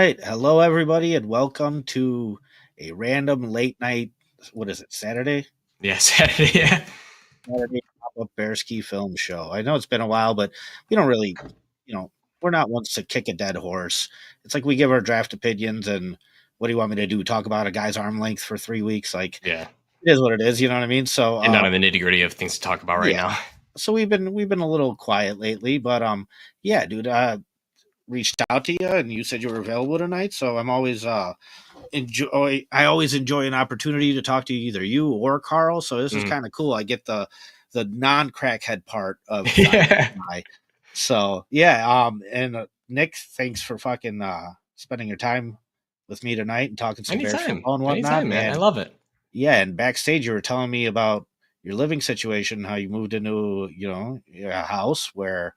right. Hello, everybody, and welcome to a random late night. What is it? Saturday? Yeah, Saturday. Yeah. Saturday pop-up Bearski film show. I know it's been a while, but we don't really, we're not ones to kick a dead horse. It's like we give our draft opinions, and what do you want me to do? Talk about a guy's arm length for 3 weeks? Like Yeah. it is what it is. You know what I mean? So, And none of the nitty gritty of things to talk about right yeah. now. So we've been a little quiet lately, but yeah, dude. Reached out to you, and you said you were available tonight. So I'm always I always enjoy an opportunity to talk to either you or Carl. So this is Mm. kind of cool. I get the non crackhead part of Yeah. guy. So yeah, and Nick, thanks for fucking spending your time with me tonight and talking some Bears Anytime. football and whatnot. Anytime, man. I And love it. yeah, and backstage you were telling me about your living situation, how you moved into a house where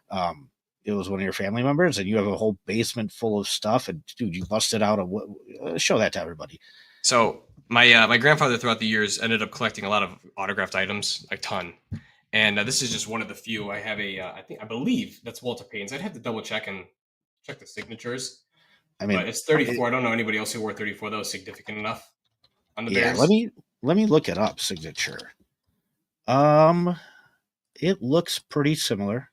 um it was one of your family members, and you have a whole basement full of stuff. And dude, you busted out show that to everybody. So my grandfather throughout the years ended up collecting a lot of autographed items, a ton. And this is just one of the few. I have I believe that's Walter Payton's. I'd have to double check and check the signatures. I mean, But it's 34. I don't know anybody else who wore 34 that was significant enough on the yeah. Bears. Let me look it up. Signature. Um, it looks pretty similar.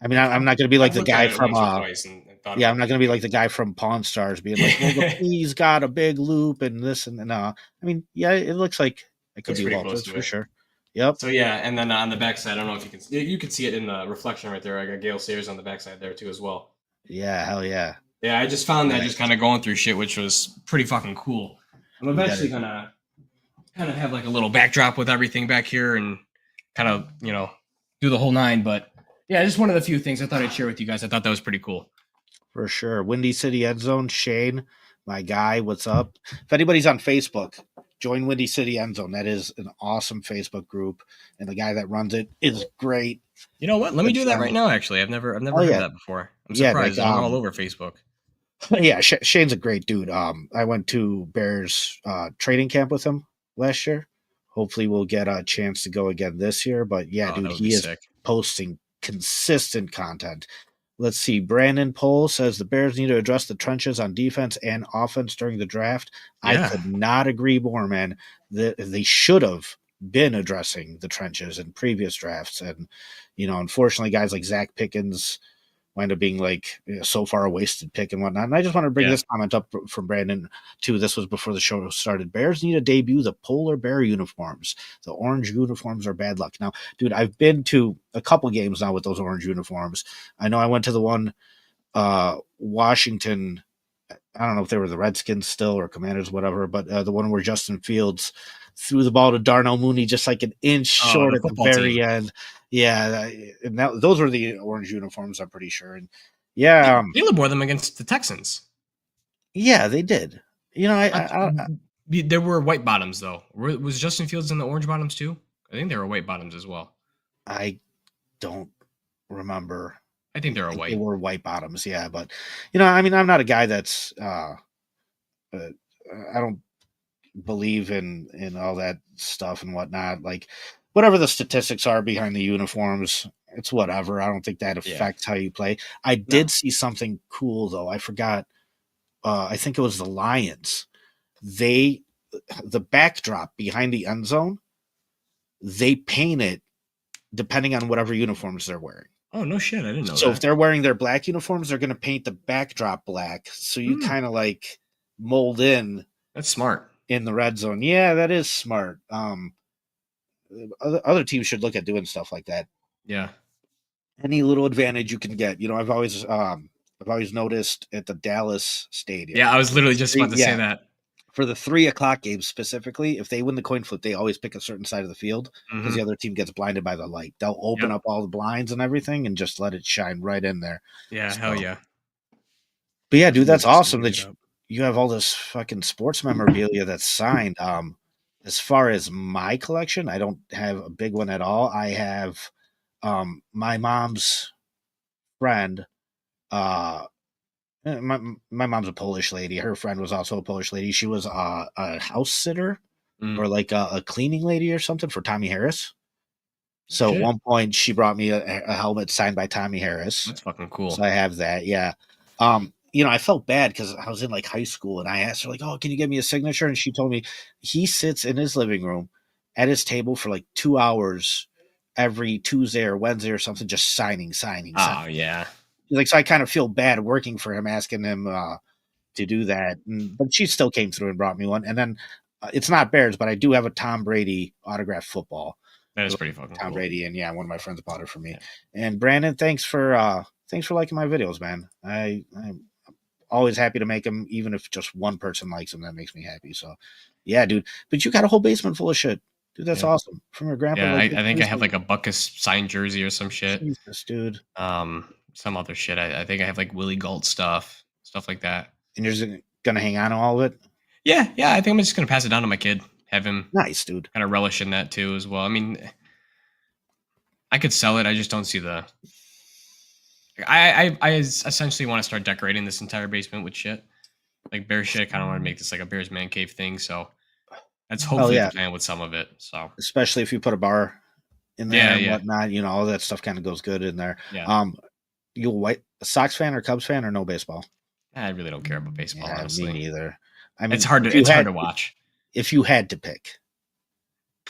I mean, I'm not going to be like I've the looked at guy it from once or twice and thought yeah, about I'm not getting going to be like the guy from Pawn Stars being like, well, the P's got a big loop and this and no. I mean, yeah, it looks like it could Looks be pretty close Walters to for it. sure. Yep. So yeah, and then on the backside, I don't know if you can see it in the reflection right there. I got Gale Sayers on the backside there too as well. Yeah. Hell yeah. Yeah, I just found that Nice. just kind of going through shit, which was pretty fucking cool. I'm eventually That gonna kind of have like a little backdrop with everything back here and kind of do the whole nine. But yeah, just one of the few things I thought I'd share with you guys. I thought that was pretty cool. for sure. Windy City End Zone, Shane, my guy, what's up? If anybody's on Facebook, join Windy City End Zone. That is an awesome Facebook group, and the guy that runs it is great. You know what? Let me Good do that friend. right now. Actually, I've never Oh heard yeah, that before. I'm yeah, surprised. like I'm all over Facebook. yeah. Shane's a great dude. I went to Bears training camp with him last year. Hopefully, we'll get a chance to go again this year. But yeah, Oh, dude, that would be he is sick. posting consistent content. Let's see. Brandon Pohl says the Bears need to address the trenches on defense and offense during the draft. I Yeah. could not agree more, man. They should have been addressing the trenches in previous drafts. And, unfortunately, guys like Zach Pickens wind up being like so far a wasted pick and whatnot. And I just want to bring Yeah. this comment up from Brandon too. This was before the show started. Bears need to debut the polar bear uniforms. The orange uniforms are bad luck. Now, dude, I've been to a couple games now with those orange uniforms. I know I went to the one Washington. I don't know if they were the Redskins still or Commanders, whatever, but the one where Justin Fields threw the ball to Darnell Mooney just like an inch short The at the football very team. end. Yeah, and those were the orange uniforms, I'm pretty sure. And yeah, Caleb wore them against the Texans. yeah, they did. I There were white bottoms though. Was Justin Fields in the orange bottoms too? I think there were white bottoms as well. I don't remember. I think they were They white. were white bottoms, yeah, but I mean, I'm not a guy that's I don't believe in all that stuff and whatnot. Like whatever the statistics are behind the uniforms, it's whatever. I don't think that affects how you play. I did see something cool though. I forgot. I think it was the Lions. The backdrop behind the end zone, they paint it depending on whatever uniforms they're wearing. Oh no shit! I didn't know So that. if they're wearing their black uniforms, they're going to paint the backdrop black. So you kind of like mold in. That's smart. In the red zone. Yeah, that is smart. Other teams should look at doing stuff like that. Yeah. Any little advantage you can get. I've always noticed at the Dallas stadium. Yeah, I was literally just about to say that. For the 3:00 games specifically, if they win the coin flip, they always pick a certain side of the field because the other team gets blinded by the light. They'll open up all the blinds and everything and just let it shine right in there. Yeah, hell yeah. But yeah, dude, that's awesome that you have all this fucking sports memorabilia that's signed. As far as my collection, I don't have a big one at all. I have my mom's friend. My mom's a Polish lady. Her friend was also a Polish lady. She was a house sitter or like a cleaning lady or something for Tommy Harris. So at one point, she brought me a helmet signed by Tommy Harris. That's fucking cool. So I have that. Yeah. I felt bad because I was in like high school and I asked her like, "Oh, can you give me a signature?" And she told me he sits in his living room at his table for like 2 hours every Tuesday or Wednesday or something, just signing. Oh yeah. Like, so I kind of feel bad working for him, asking him to do that. But she still came through and brought me one. And then it's not Bears, but I do have a Tom Brady autographed football. That is pretty fucking Tom cool. Brady, and yeah, one of my friends bought it for me. Yeah. And Brandon, thanks for liking my videos, man. I'm always happy to make them, even if just one person likes them. That makes me happy. So, yeah, dude. But you got a whole basement full of shit, dude. That's awesome from your grandpa. Yeah, Like, I think I have like a Buckus signed jersey or some shit. Jesus, dude. Some other shit. I think I have like Willie Galt stuff like that. And you're just gonna hang on to all of it? Yeah. I think I'm just gonna pass it down to my kid. Have him nice, dude. Kind of relish in that too as well. I mean, I could sell it. I just don't see the. I essentially want to start decorating this entire basement with shit, like bear shit. I kind of want to make this like a Bears man cave thing. So that's hopefully the plan with some of it. So especially if you put a bar in there and whatnot, all that stuff kind of goes good in there. Yeah. You White Sox fan or Cubs fan or no baseball? I really don't care about baseball. Honestly, me neither. I mean, it's hard to watch. If you had to pick,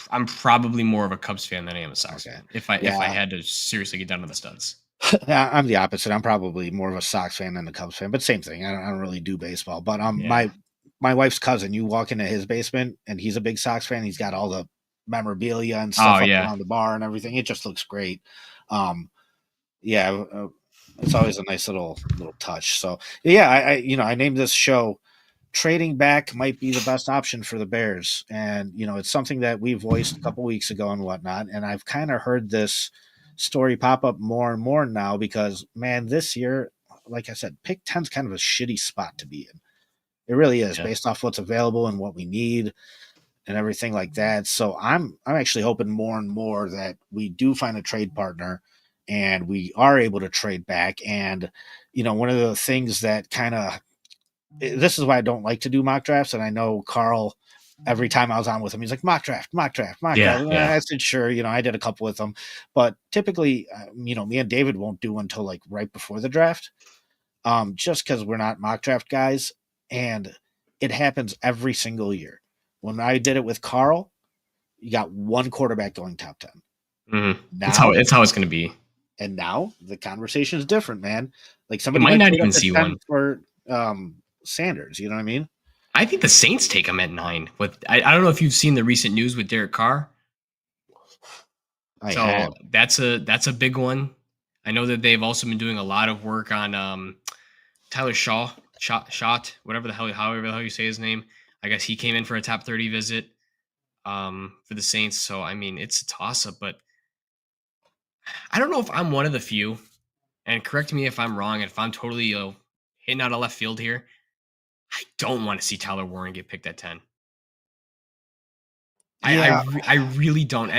I'm probably more of a Cubs fan than I am a Sox fan. If I had to seriously get down to the studs. I'm the opposite. I'm probably more of a Sox fan than a Cubs fan, but same thing. I don't really do baseball. But my wife's cousin, you walk into his basement and he's a big Sox fan. He's got all the memorabilia and stuff around the bar and everything. It just looks great. It's always a nice little touch. So yeah, I named this show Trading Back Might Be the Best Option for the Bears. And, it's something that we voiced a couple weeks ago and whatnot. And I've kind of heard this story pop up more and more now because, man, this year, like I said, pick 10's kind of a shitty spot to be in. It really is based off what's available and what we need and everything like that. So I'm actually hoping more and more that we do find a trade partner and we are able to trade back. And, one of the things that kind of, this is why I don't like to do mock drafts. And I know Carl, every time I was on with him, he's like, mock draft. Yeah. I said, sure. I did a couple with them, but typically, me and David won't do until like right before the draft. Just because we're not mock draft guys. And it happens every single year. When I did it with Carl, you got one quarterback going top 10. Mm-hmm. Now, it's how it's going to be. And now the conversation is different, man. Like somebody might not even see one for Sanders. You know what I mean? I think the Saints take him at 9. I don't know if you've seen the recent news with Derek Carr. I have. That's a big one. I know that they've also been doing a lot of work on Tyler Shot, whatever the hell, however the hell you say his name. I guess he came in for a top 30 visit for the Saints. So I mean, it's a toss up, but I don't know if I'm one of the few. And correct me if I'm wrong, and if I'm totally hitting out of left field here. I don't want to see Tyler Warren get picked at 10. Yeah. I really don't.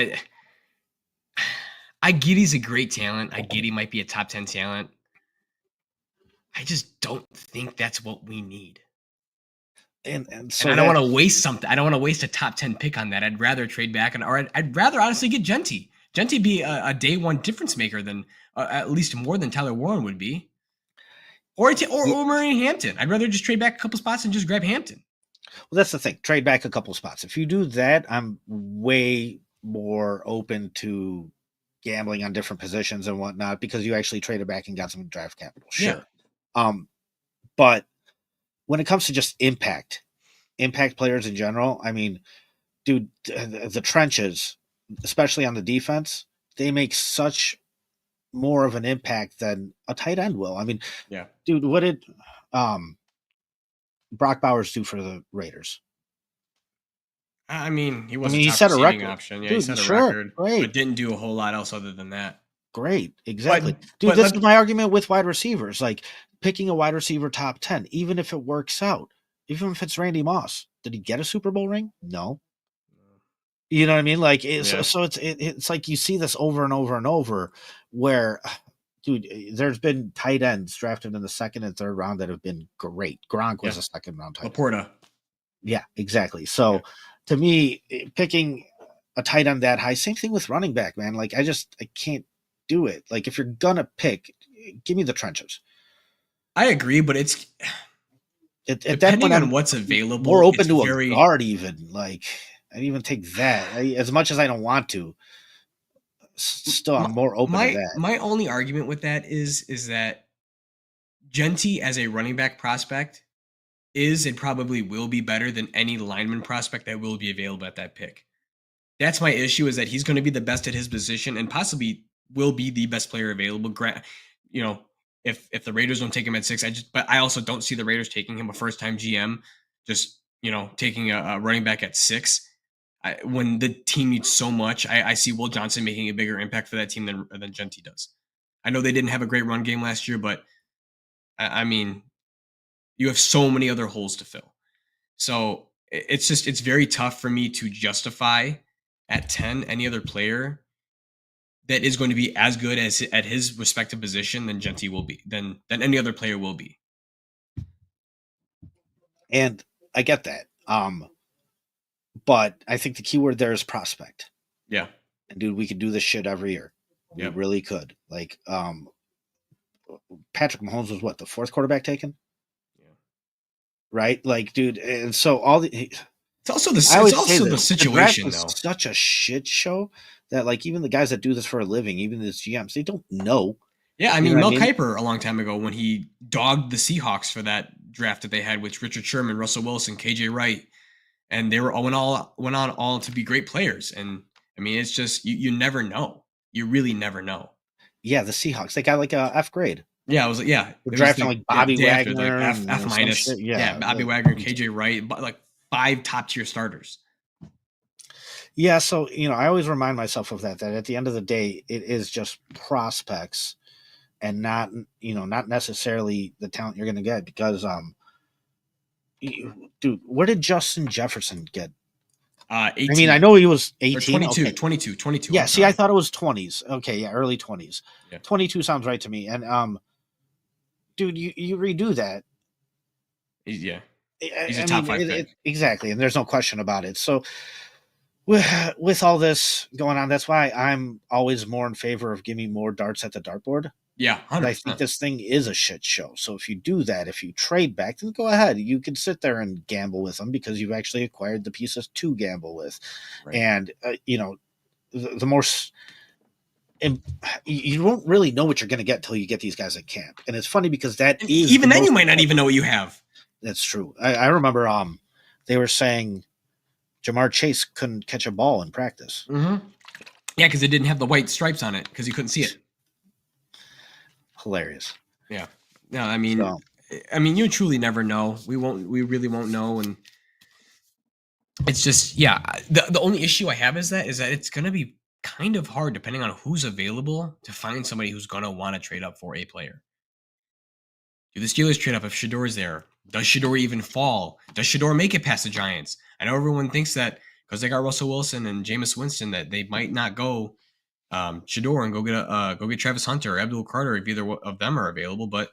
I get he's a great talent. I get he might be a top 10 talent. I just don't think that's what we need. And so I don't want to waste something. I don't want to waste a top 10 pick on that. I'd rather trade back, or I'd rather honestly get Genty. Genty be a day one difference maker than at least more than Tyler Warren would be. Or Murray Hampton. I'd rather just trade back a couple spots and just grab Hampton. Well, that's the thing. Trade back a couple spots. If you do that, I'm way more open to gambling on different positions and whatnot because you actually traded back and got some draft capital. Sure. Yeah. But when it comes to just impact players in general, I mean, dude, the trenches, especially on the defense, they make such more of an impact than a tight end will. I mean, dude, what did Brock Bowers do for the Raiders? I mean, he he set a record option. Yeah, dude, he set a record, great. But didn't do a whole lot else other than that. Great, exactly. Dude, this is my argument with wide receivers. Like picking a wide receiver top 10, even if it works out, even if it's Randy Moss. Did he get a Super Bowl ring? No. You know what I mean? Like, so it's like you see this over and over and over where, dude, there's been tight ends drafted in the second and third round that have been great. Gronk was a second round tight end. Laporta. Yeah, exactly. So to me, picking a tight end that high, same thing with running back, man. Like, I can't do it. Like, if you're going to pick, give me the trenches. I agree, but it's at that depending point, on I'm what's available. more open It's to very a guard. Even like I'd even take that as much as I don't want to. Still, I'm more open to that. my only argument with that is that Genty as a running back prospect is and probably will be better than any lineman prospect that will be available at that pick. That's my issue, is that he's going to be the best at his position and possibly will be the best player available. You know, if the Raiders don't take him at 6, but I also don't see the Raiders taking him, a first time GM, just, taking a running back at 6. When the team needs so much, I see Will Johnson making a bigger impact for that team than Genty does. I know they didn't have a great run game last year, but I mean, you have so many other holes to fill. So it's very tough for me to justify at 10 any other player that is going to be as good as at his respective position than Genty will be, than any other player will be. And I get that. But I think the key word there is prospect. Yeah. And dude, we could do this shit every year. We really could. Like, Patrick Mahomes was what, the 4th quarterback taken? Yeah. Right? Like, dude, and so it's also the situation, though. Such a shit show that, like, even the guys that do this for a living, even the GMs, they don't know. Yeah, I mean, Mel Kiper a long time ago, when he dogged the Seahawks for that draft that they had with Richard Sherman, Russell Wilson, KJ Wright, and they went on all to be great players. And I mean, it's just you never know. You really never know. Yeah, the Seahawks, they got like a F grade. Yeah, I was like, yeah, we're drafting like Bobby Wagner, F minus. Bobby Wagner, KJ Wright, like 5 top tier starters. Yeah, so I always remind myself of that at the end of the day, it is just prospects, and not necessarily the talent you're going to get. Because dude, where did Justin Jefferson get? 18. I mean, I know he was 18. 22, okay. 22. Yeah, see, I thought it was 20s. Okay, yeah, early 20s. Yeah. 22 sounds right to me. And dude, you redo that. Yeah. He's a top 5 pick. Exactly, and there's no question about it. So with all this going on, that's why I'm always more in favor of giving more darts at the dartboard. Yeah, 100%. I think this thing is a shit show. So if you do that, if you trade back, then go ahead. You can sit there and gamble with them because you've actually acquired the pieces to gamble with. Right. And, the more you won't really know what you're going to get until you get these guys at camp. And it's funny because even then you might not even know what you have. That's true. I remember they were saying Jamar Chase couldn't catch a ball in practice. Mm-hmm. Yeah, because it didn't have the white stripes on it because he couldn't see it. Hilarious. Yeah. No, I mean, you truly never know. We really won't know. And it's just, the only issue I have is that it's going to be kind of hard, depending on who's available, to find somebody who's going to want to trade up for a player. Do the Steelers trade up if Shador's there? Does Shador even fall? Does Shador make it past the Giants? I know everyone thinks that because they got Russell Wilson and Jameis Winston that they might not go Shador and go get Travis Hunter or Abdul Carter if either of them are available, but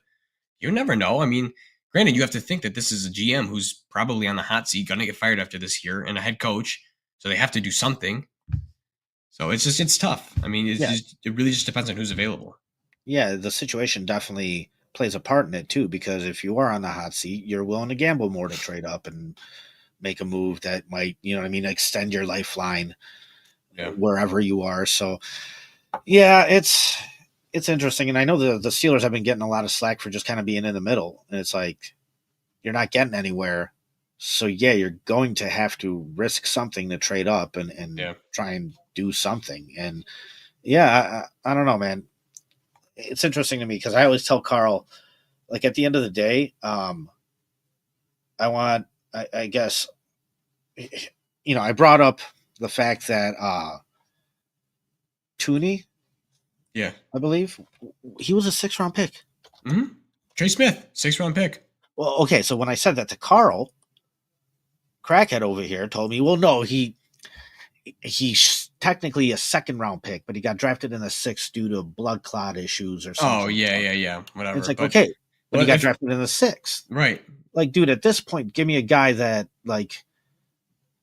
you never know. I mean, granted, you have to think that this is a GM who's probably on the hot seat, going to get fired after this year, and a head coach, so they have to do something. So it's tough. I mean, it really just depends on who's available. Yeah, the situation definitely plays a part in it too, because if you are on the hot seat, you're willing to gamble more to trade up and make a move that might, extend your lifeline wherever you are. So yeah, it's interesting. And I know the Steelers have been getting a lot of slack for just kind of being in the middle, and it's like, you're not getting anywhere. So yeah, you're going to have to risk something to trade up and try and do something. And I don't know, man. It's interesting to me because I always tell Carl, like, at the end of the day, I guess, I brought up the fact that Tooney, I believe he was a 6th-round pick. Mm-hmm. Trey Smith, 6th-round pick. Well, okay, so when I said that to Carl, Crackhead over here told me, well, no, he's technically a 2nd-round pick, but he got drafted in the 6th due to blood clot issues or something. Oh, yeah. Whatever. And it's like, okay, but he got drafted in the 6th. Right. Like, dude, at this point, give me a guy that, like,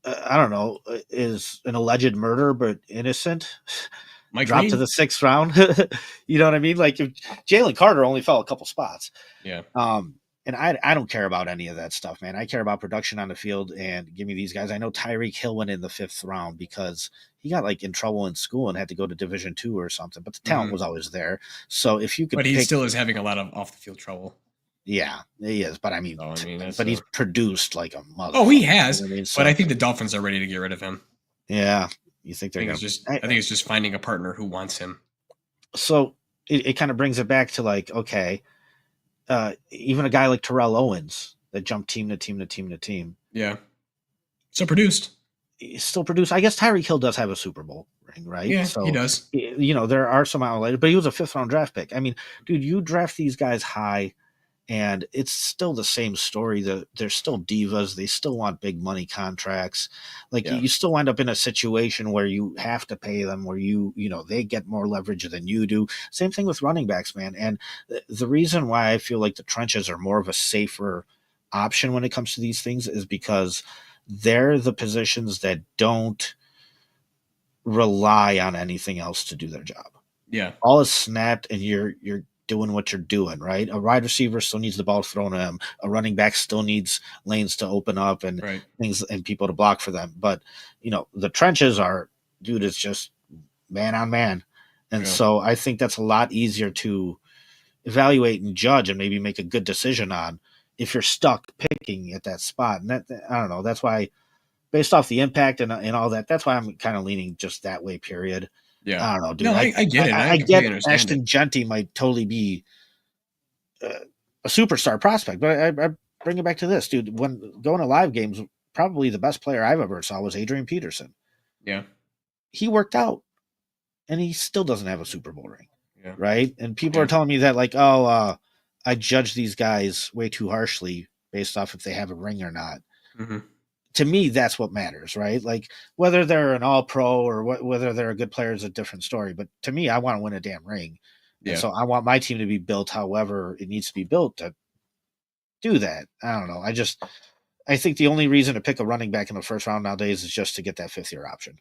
I don't know, is an alleged murderer but innocent. Mike drop to Green? the 6th round. You know what I mean? Like if Jalen Carter only fell a couple spots. Yeah. And I don't care about any of that stuff, man. I care about production on the field and give me these guys. I know Tyreek Hill went in the 5th round because he got like in trouble in school and had to go to Division II or something, but the talent was always there. So if you could, but he still is having a lot of off the field trouble. Yeah, he is. But I mean, he's produced like a mother. Oh, he has. You know what I mean? But I think the Dolphins are ready to get rid of him. Yeah, you think they're I think it's just finding a partner who wants him. So it kind of brings it back to like, okay, even a guy like Terrell Owens that jumped team to team to team to team. Yeah. Still produced. I guess Tyreek Hill does have a Super Bowl ring, right? Yeah, so, he does. You know, there are some outliers, but he was a 5th round draft pick. I mean, dude, you draft these guys high, and it's still the same story. They're still divas. They still want big money contracts. Like you still wind up in a situation where you have to pay them, where you know, they get more leverage than you do. Same thing with running backs, man. And the reason why I feel like the trenches are more of a safer option when it comes to these things is because they're the positions that don't rely on anything else to do their job. Yeah. All is snapped and you're doing what you're doing, right? A wide receiver still needs the ball thrown at him. A running back still needs lanes to open up and things and people to block for them. But, you know, the trenches are, dude, it's just man on man. And so I think that's a lot easier to evaluate and judge and maybe make a good decision on if you're stuck picking at that spot. And that, I don't know, that's why, based off the impact and all that, that's why I'm kind of leaning just that way, period. Yeah. I don't know, dude. No, I get it. I get Ashton Jeanty might totally be a superstar prospect, but I bring it back to this, dude. When going to live games, probably the best player I've ever saw was Adrian Peterson. Yeah. He worked out, and he still doesn't have a Super Bowl ring, right? And people are telling me that, like, I judge these guys way too harshly based off if they have a ring or not. Mm-hmm. To me, that's what matters, right? Like whether they're an all-pro or whether they're a good player is a different story. But to me, I want to win a damn ring. Yeah. And so I want my team to be built however it needs to be built to do that. I don't know. I think the only reason to pick a running back in the 1st round nowadays is just to get that 5th-year option.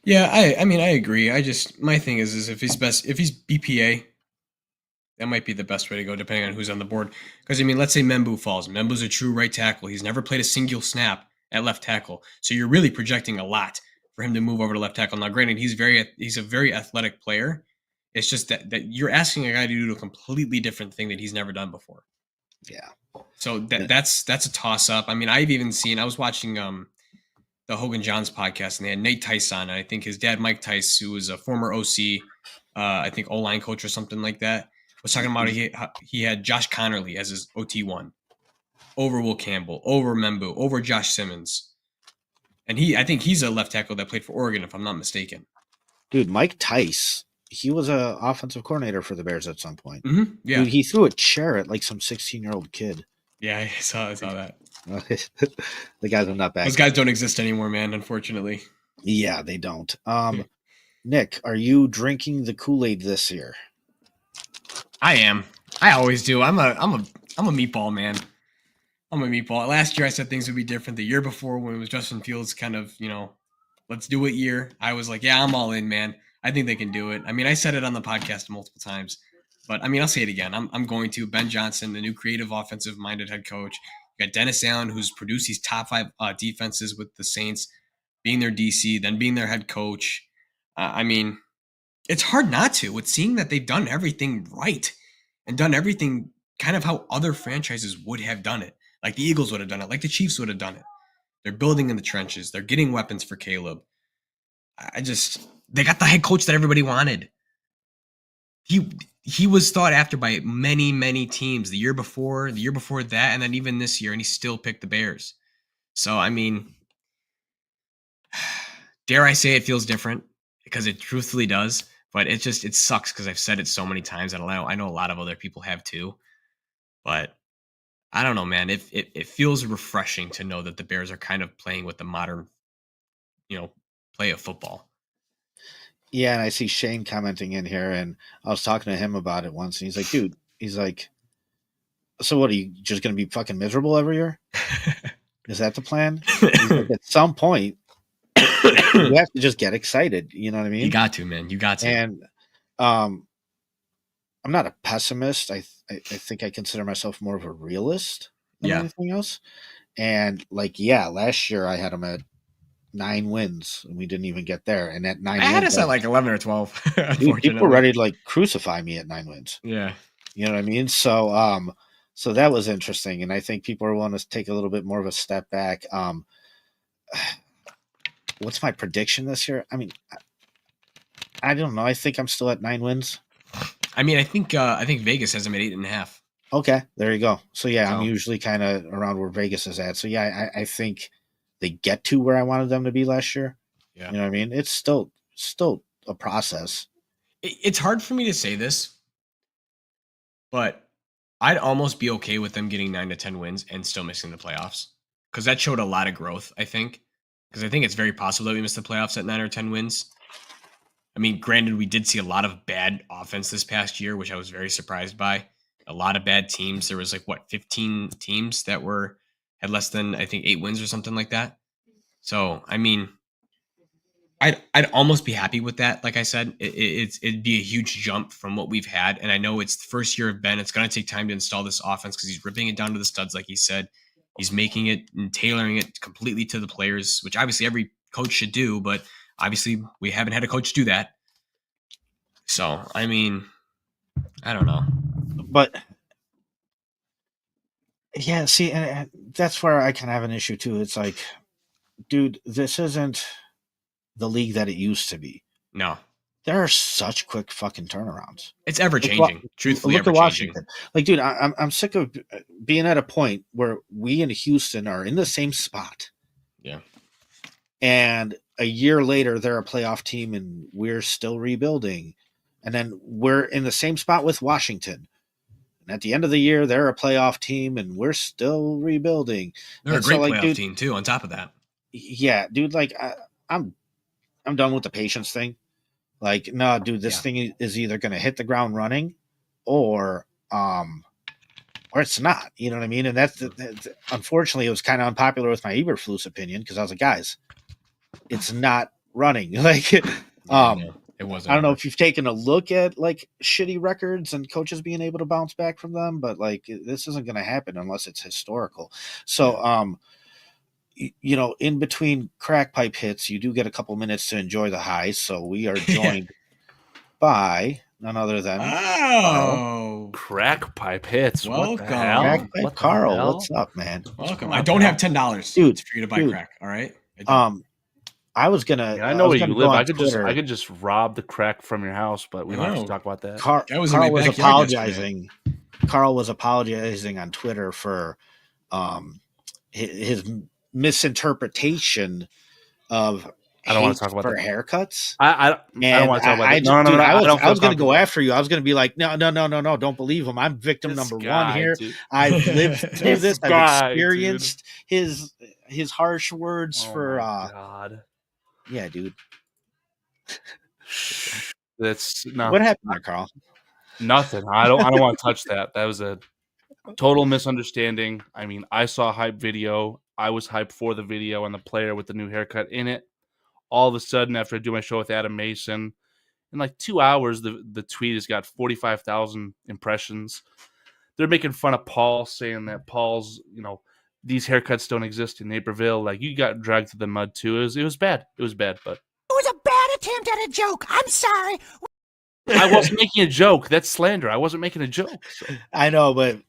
Yeah, I mean, I agree. My thing is if he's BPA, that might be the best way to go, depending on who's on the board. Because, I mean, let's say Membu falls. Membu's a true right tackle. He's never played a single snap at left tackle. So you're really projecting a lot for him to move over to left tackle. Now, granted, he's a very athletic player. It's just that you're asking a guy to do a completely different thing that he's never done before. Yeah. So that's a toss up. I mean, I've even seen, I was watching the Hogan Johns podcast, and they had Nate Tice on, and I think his dad, Mike Tice, who was a former OC, I think O-line coach or something like that, was talking about he had Josh Connerly as his OT1 over Will Campbell, over Membu, over Josh Simmons. And I think he's a left tackle that played for Oregon, if I'm not mistaken. Dude, Mike Tice, he was an offensive coordinator for the Bears at some point. Mm-hmm. Yeah. Dude, he threw a chair at like some 16-year-old kid. Yeah, I saw that. The guys are not bad. Those guys don't exist anymore, man, unfortunately. Yeah, they don't. Nick, are you drinking the Kool-Aid this year? I am. I always do. I'm a meatball man. I'm a meatball. Last year I said things would be different. The year before, when it was Justin Fields kind of, you know, let's do it year, I was like, yeah, I'm all in, man. I think they can do it. I mean, I said it on the podcast multiple times, but I mean, I'll say it again. I'm going to. Ben Johnson, the new creative offensive-minded head coach. You got Dennis Allen, who's produced these top 5 defenses with the Saints, being their DC, then being their head coach. I mean, it's hard not to, with seeing that they've done everything right and done everything kind of how other franchises would have done it. Like the Eagles would have done it, like the Chiefs would have done it. They're building in the trenches. They're getting weapons for Caleb. They got the head coach that everybody wanted. He was thought after by many, many teams the year before that, and then even this year, and he still picked the Bears. So, I mean, dare I say it feels different, because it truthfully does, but it sucks because I've said it so many times, and I know a lot of other people have too, but I don't know, man. It feels refreshing to know that the Bears are kind of playing with the modern, you know, play of football. Yeah, and I see Shane commenting in here, and I was talking to him about it once, and he's like, dude, so what, are you just going to be fucking miserable every year? Is that the plan? Like, at some point, you have to just get excited. You know what I mean? You got to, man. You got to. And I'm not a pessimist. I think I consider myself more of a realist than anything else. And like, last year I had them at 9 wins, and we didn't even get there. And at 9 I had wins, us at like 11 or 12. dude, people were ready to like crucify me at 9 wins. Yeah. You know what I mean? So so that was interesting. And I think people are willing to take a little bit more of a step back. What's my prediction this year? I mean, I don't know. I think I'm still at 9 wins. I mean, I think Vegas has them at 8.5. Okay, there you go. So I'm usually kind of around where Vegas is at. So I think they get to where I wanted them to be last year. Yeah. You know what I mean? It's still a process. It's hard for me to say this, but I'd almost be okay with them getting 9 to 10 wins and still missing the playoffs, because that showed a lot of growth, I think. Because I think it's very possible that we miss the playoffs at 9 or 10 wins. I mean, granted, we did see a lot of bad offense this past year, which I was very surprised by. A lot of bad teams. There was like 15 teams that had less than, I think, 8 wins or something like that. So I mean, I'd almost be happy with that. Like I said, it'd be a huge jump from what we've had. And I know it's the first year of Ben. It's going to take time to install this offense because he's ripping it down to the studs, like he said. He's making it and tailoring it completely to the players, which obviously every coach should do, but obviously we haven't had a coach do that. So, I mean, I don't know. But yeah, see, and that's where I kind of have an issue too. It's like, dude, this isn't the league that it used to be. No. There are such quick fucking turnarounds. It's ever changing. Truthfully, look at Washington. Like, dude, I'm sick of being at a point where we in Houston are in the same spot. Yeah. And a year later, they're a playoff team, and we're still rebuilding. And then we're in the same spot with Washington. And at the end of the year, they're a playoff team, and we're still rebuilding. They're a great playoff team too. On top of that, yeah, dude. Like, I'm done with the patience thing. Like, no, dude, this thing is either going to hit the ground running, or it's not. You know what I mean? And that's unfortunately, it was kind of unpopular with my Eberflus opinion, because I was like, guys, it's not running. Like, it wasn't. I don't know if you've taken a look at like shitty records and coaches being able to bounce back from them, but like, this isn't going to happen unless it's historical. So, you know, in between crack pipe hits, you do get a couple minutes to enjoy the highs. So we are joined by none other than crack pipe hits. Welcome, what the hell? Crack pipe Carl. What's up, man? Welcome. I don't have $10, dude, for you to buy crack. All right. I was gonna. Yeah, I know where you live. I could just rob the crack from your house, but we don't have to talk about that. Carl was apologizing. Carl was apologizing on Twitter for his misinterpretation of. I don't want to talk about for that. haircuts. I don't want to talk about that. No, I was going to go after you. I was going to be like, no, don't believe him. I'm victim number one here. Dude. I've lived through this. I've experienced his harsh words for. God. Yeah, dude. That's not what happened there, Carl. Nothing. I don't want to touch that. That was a total misunderstanding. I mean, I saw a hype video. I was hyped for the video and the player with the new haircut in it. All of a sudden, after I do my show with Adam Mason, in like 2 hours, the tweet has got 45,000 impressions. They're making fun of Paul, saying that Paul's, these haircuts don't exist in Naperville. Like, you got dragged through the mud too. It was bad. It was bad, but it was a bad attempt at a joke. I'm sorry. I wasn't making a joke. That's slander. I wasn't making a joke. So. I know, but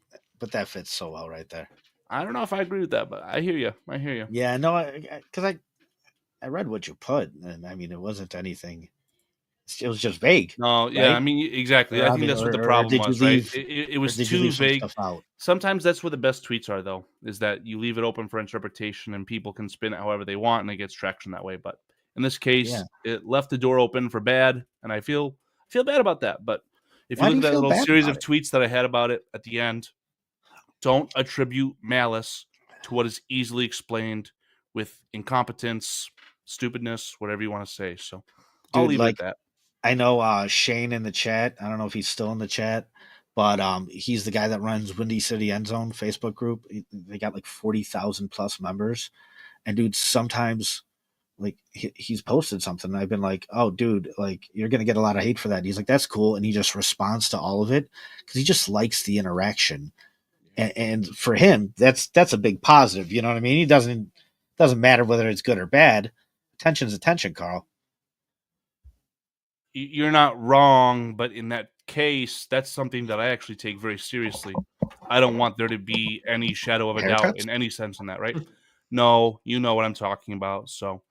that fits so well right there. I don't know if I agree with that, but I hear you. Yeah, no, because I read what you put, and I mean, it wasn't anything. It was just vague. No, yeah, right? I mean, exactly. I think that's what the problem was, right? It was too vague. Sometimes that's what the best tweets are, though, is that you leave it open for interpretation and people can spin it however they want, and it gets traction that way. But in this case, it left the door open for bad, and I feel bad about that. But if you look at that little series of tweets that I had about it at the end, don't attribute malice to what is easily explained with incompetence, stupidness, whatever you want to say. So I'll leave it at that. I know Shane in the chat. I don't know if he's still in the chat, but he's the guy that runs Windy City End Zone Facebook group. They got like 40,000 plus members. And dude, sometimes like he's posted something. And I've been like, oh, dude, like you're gonna get a lot of hate for that. And he's like, that's cool, and he just responds to all of it because he just likes the interaction. And for him, that's a big positive. You know what I mean? He doesn't matter whether it's good or bad. Attention's attention, Carl. You're not wrong, but in that case, that's something that I actually take very seriously. I don't want there to be any shadow of a doubt in any sense in that, right? No, you know what I'm talking about. So,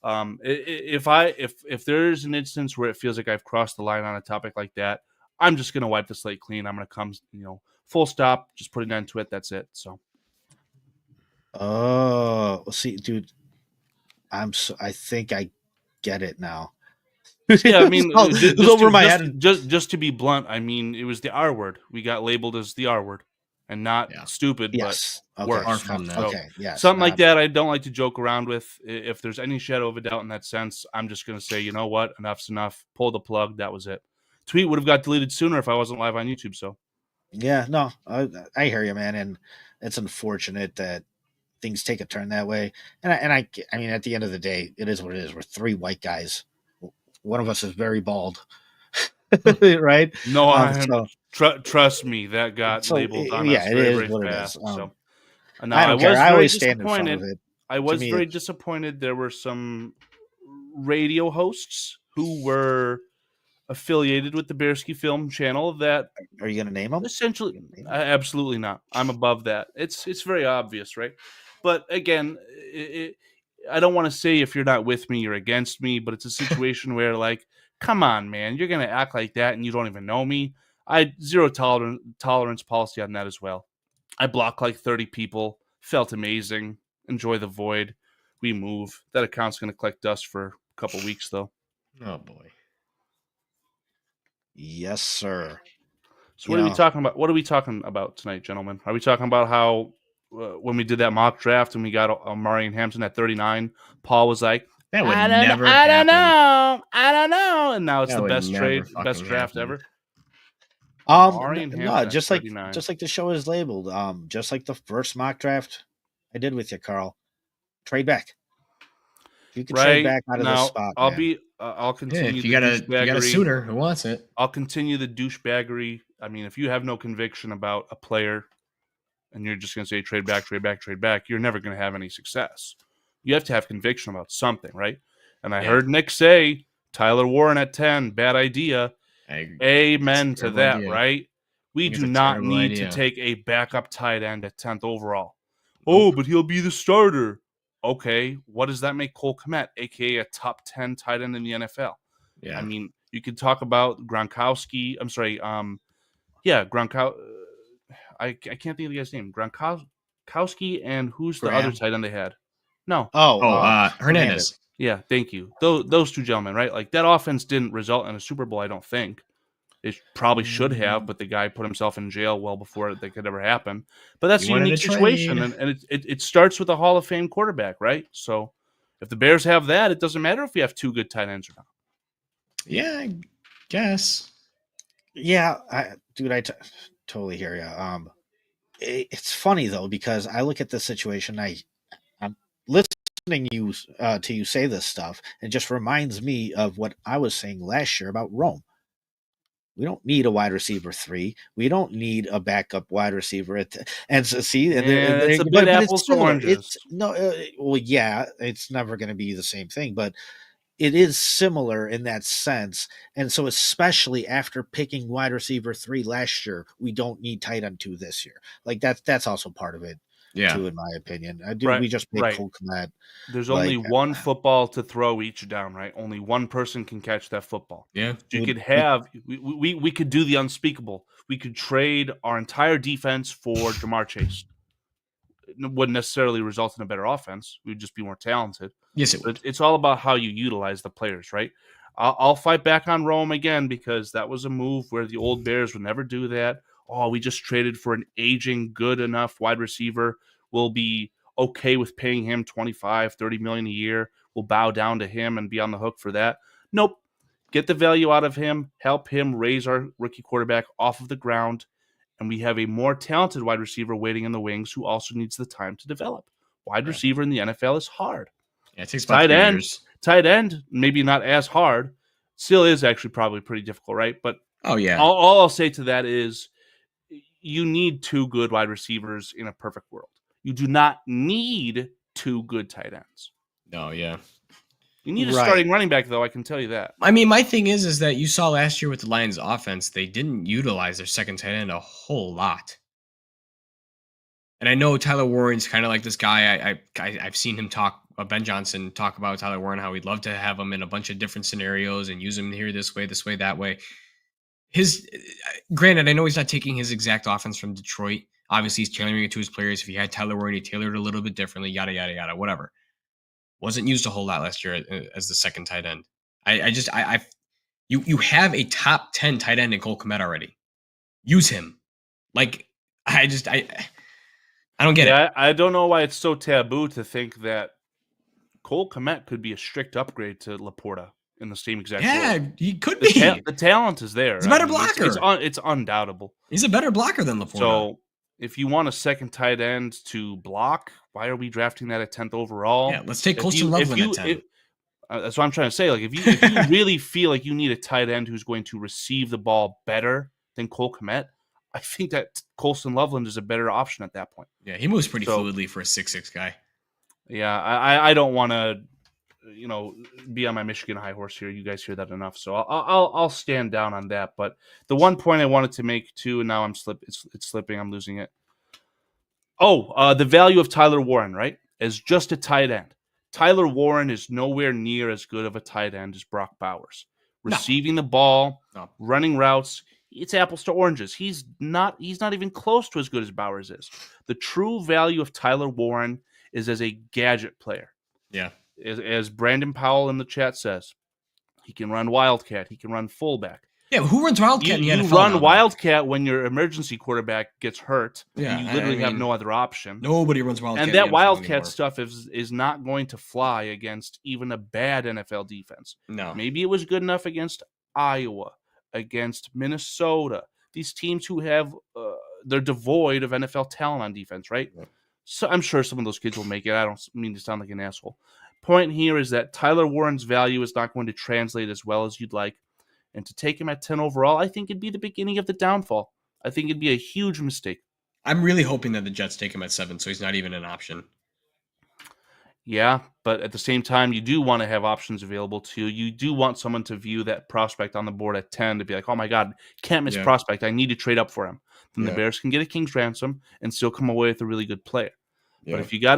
if there's an instance where it feels like I've crossed the line on a topic like that, I'm just gonna wipe the slate clean. I'm gonna come, full stop, just put an end to it. That's it. So. Oh, see, dude, I think I get it now. Yeah, I mean, it was over my head. Just to be blunt, I mean, it was the R word. We got labeled as the R word, and not stupid, yes. but worse. Okay, yes, something like that. I don't like to joke around with. If there's any shadow of a doubt in that sense, I'm just gonna say, you know what, enough's enough. Pull the plug. That was it. Tweet would have got deleted sooner if I wasn't live on YouTube. So, yeah, no, I hear you, man, and it's unfortunate that things take a turn that way. And I mean, at the end of the day, it is what it is. We're three white guys. One of us is very bald, right? No, trust me, that got labeled on us very, very fast. So, I don't care. I always stand in front of it. I was very disappointed. There were some radio hosts who were affiliated with the Bearski Film Channel that are you going to name them? Essentially, absolutely not. I'm above that. It's very obvious, right? But again, I don't want to say if you're not with me, you're against me, but it's a situation where, like, come on, man, you're going to act like that and you don't even know me. I zero tolerance policy on that as well. I blocked like 30 people, felt amazing, enjoy the void. We move. That account's going to collect dust for a couple weeks, though. Oh, boy. Yes, sir. So what are we talking about tonight, gentlemen? Are we talking about how when we did that mock draft and we got Amari and Hampton at 39, Paul was like, that would never happen. I don't know. And now it's the best draft ever. No, just like the show is labeled. Just like the first mock draft I did with you, Carl. Trade back. You can trade back out of this spot. I'll continue. If you got a suitor who wants it, I'll continue the douchebaggery. I mean, if you have no conviction about a player and you're just going to say trade back, you're never going to have any success. You have to have conviction about something, right? And I heard Nick say Tyler Warren at 10, bad idea. Amen to that, right? We do not need to take a backup tight end at 10th overall. Oh, but he'll be the starter. Okay, what does that make Cole Kmet, a.k.a. a top 10 tight end in the NFL? Yeah. I mean, you could talk about Gronkowski. I'm sorry. I can't think of the guy's name. Gronkowski and who's the other tight end they had? No. Hernandez. Yeah, thank you. Those two gentlemen, right? Like, that offense didn't result in a Super Bowl, I don't think. It probably should have, but the guy put himself in jail well before that could ever happen. But that's a unique situation, and it starts with a Hall of Fame quarterback, right? So if the Bears have that, it doesn't matter if we have two good tight ends or not. Yeah, I guess. Yeah, I totally hear you. It's funny though because I look at this situation. I'm listening to you say this stuff. It just reminds me of what I was saying last year about Rome. We don't need a wide receiver 3. We don't need a backup wide receiver. It's a bit apples to oranges. It's never going to be the same thing, but it is similar in that sense. And so, especially after picking wide receiver 3 last year, we don't need tight end 2 this year. Like that's also part of it. Yeah, too, in my opinion. We just make Cole Kmet. There's only one football to throw each down, right? Only one person can catch that football. Yeah, you could have. We could do the unspeakable. We could trade our entire defense for Jamar Chase. It wouldn't necessarily result in a better offense. We'd just be more talented. Yes, it would. But it's all about how you utilize the players, right? I'll fight back on Rome again because that was a move where the old Bears would never do that. Oh, we just traded for an aging, good enough wide receiver. We'll be okay with paying him $25, $30 million a year. We'll bow down to him and be on the hook for that. Nope. Get the value out of him. Help him raise our rookie quarterback off of the ground. And we have a more talented wide receiver waiting in the wings who also needs the time to develop. Wide receiver in the NFL is hard. Yeah, it takes about 3 years. Tight end, maybe not as hard. Still is actually probably pretty difficult, right? But all I'll say to that is you need 2 good wide receivers in a perfect world. You do not need 2 good tight ends. No, yeah. You need a starting running back, though, I can tell you that. I mean, my thing is that you saw last year with the Lions offense, they didn't utilize their second tight end a whole lot. And I know Tyler Warren's kind of like this guy. I've seen him talk, Ben Johnson talk about Tyler Warren, how he'd love to have him in a bunch of different scenarios and use him here this way, that way. Granted, I know he's not taking his exact offense from Detroit. Obviously, he's tailoring it to his players. If he had Tyler Warren, he tailored it a little bit differently, yada, yada, yada, whatever. Wasn't used a whole lot last year as the second tight end. You have a top 10 tight end in Cole Kmet already. Use him. Like, I don't get it. I don't know why it's so taboo to think that Cole Kmet could be a strict upgrade to Laporta in the same exact role. Yeah, he could be. The talent is there. He's a better blocker. It's undoubtable. He's a better blocker than Laporta. So if you want a second tight end to block, why are we drafting that at 10th overall? Yeah, let's take Colston Loveland at 10. That's what I'm trying to say. Like, if you really feel like you need a tight end who's going to receive the ball better than Cole Kmet, I think that Colston Loveland is a better option at that point. Yeah, he moves pretty fluidly for a 6'6" guy. Yeah, I don't want to, be on my Michigan high horse here. You guys hear that enough, so I'll stand down on that. But the one point I wanted to make too, and now it's slipping. I'm losing it. The value of Tyler Warren, right? As just a tight end. Tyler Warren is nowhere near as good of a tight end as Brock Bowers. Receiving the ball, running routes. It's apples to oranges. He's not even close to as good as Bowers is. The true value of Tyler Warren is as a gadget player. Yeah. As Brandon Powell in the chat says, he can run Wildcat. He can run fullback. Yeah, but who runs Wildcat? You run Wildcat when your emergency quarterback gets hurt. Yeah, and you literally have no other option. Nobody runs Wildcat. And that Wildcat stuff is not going to fly against even a bad NFL defense. No. Maybe it was good enough against Iowa, against Minnesota. These teams who have they're devoid of NFL talent on defense, right? Yeah. So I'm sure some of those kids will make it. I don't mean to sound like an asshole. Point here is that Tyler Warren's value is not going to translate as well as you'd like. And to take him at 10 overall, I think it'd be the beginning of the downfall. I think it'd be a huge mistake. I'm really hoping that the Jets take him at 7, so he's not even an option. Yeah, but at the same time, you do want to have options available to you. You do want someone to view that prospect on the board at 10 to be like, oh my God, can't miss prospect. I need to trade up for him. Then the Bears can get a king's ransom and still come away with a really good player. Yeah. But if you got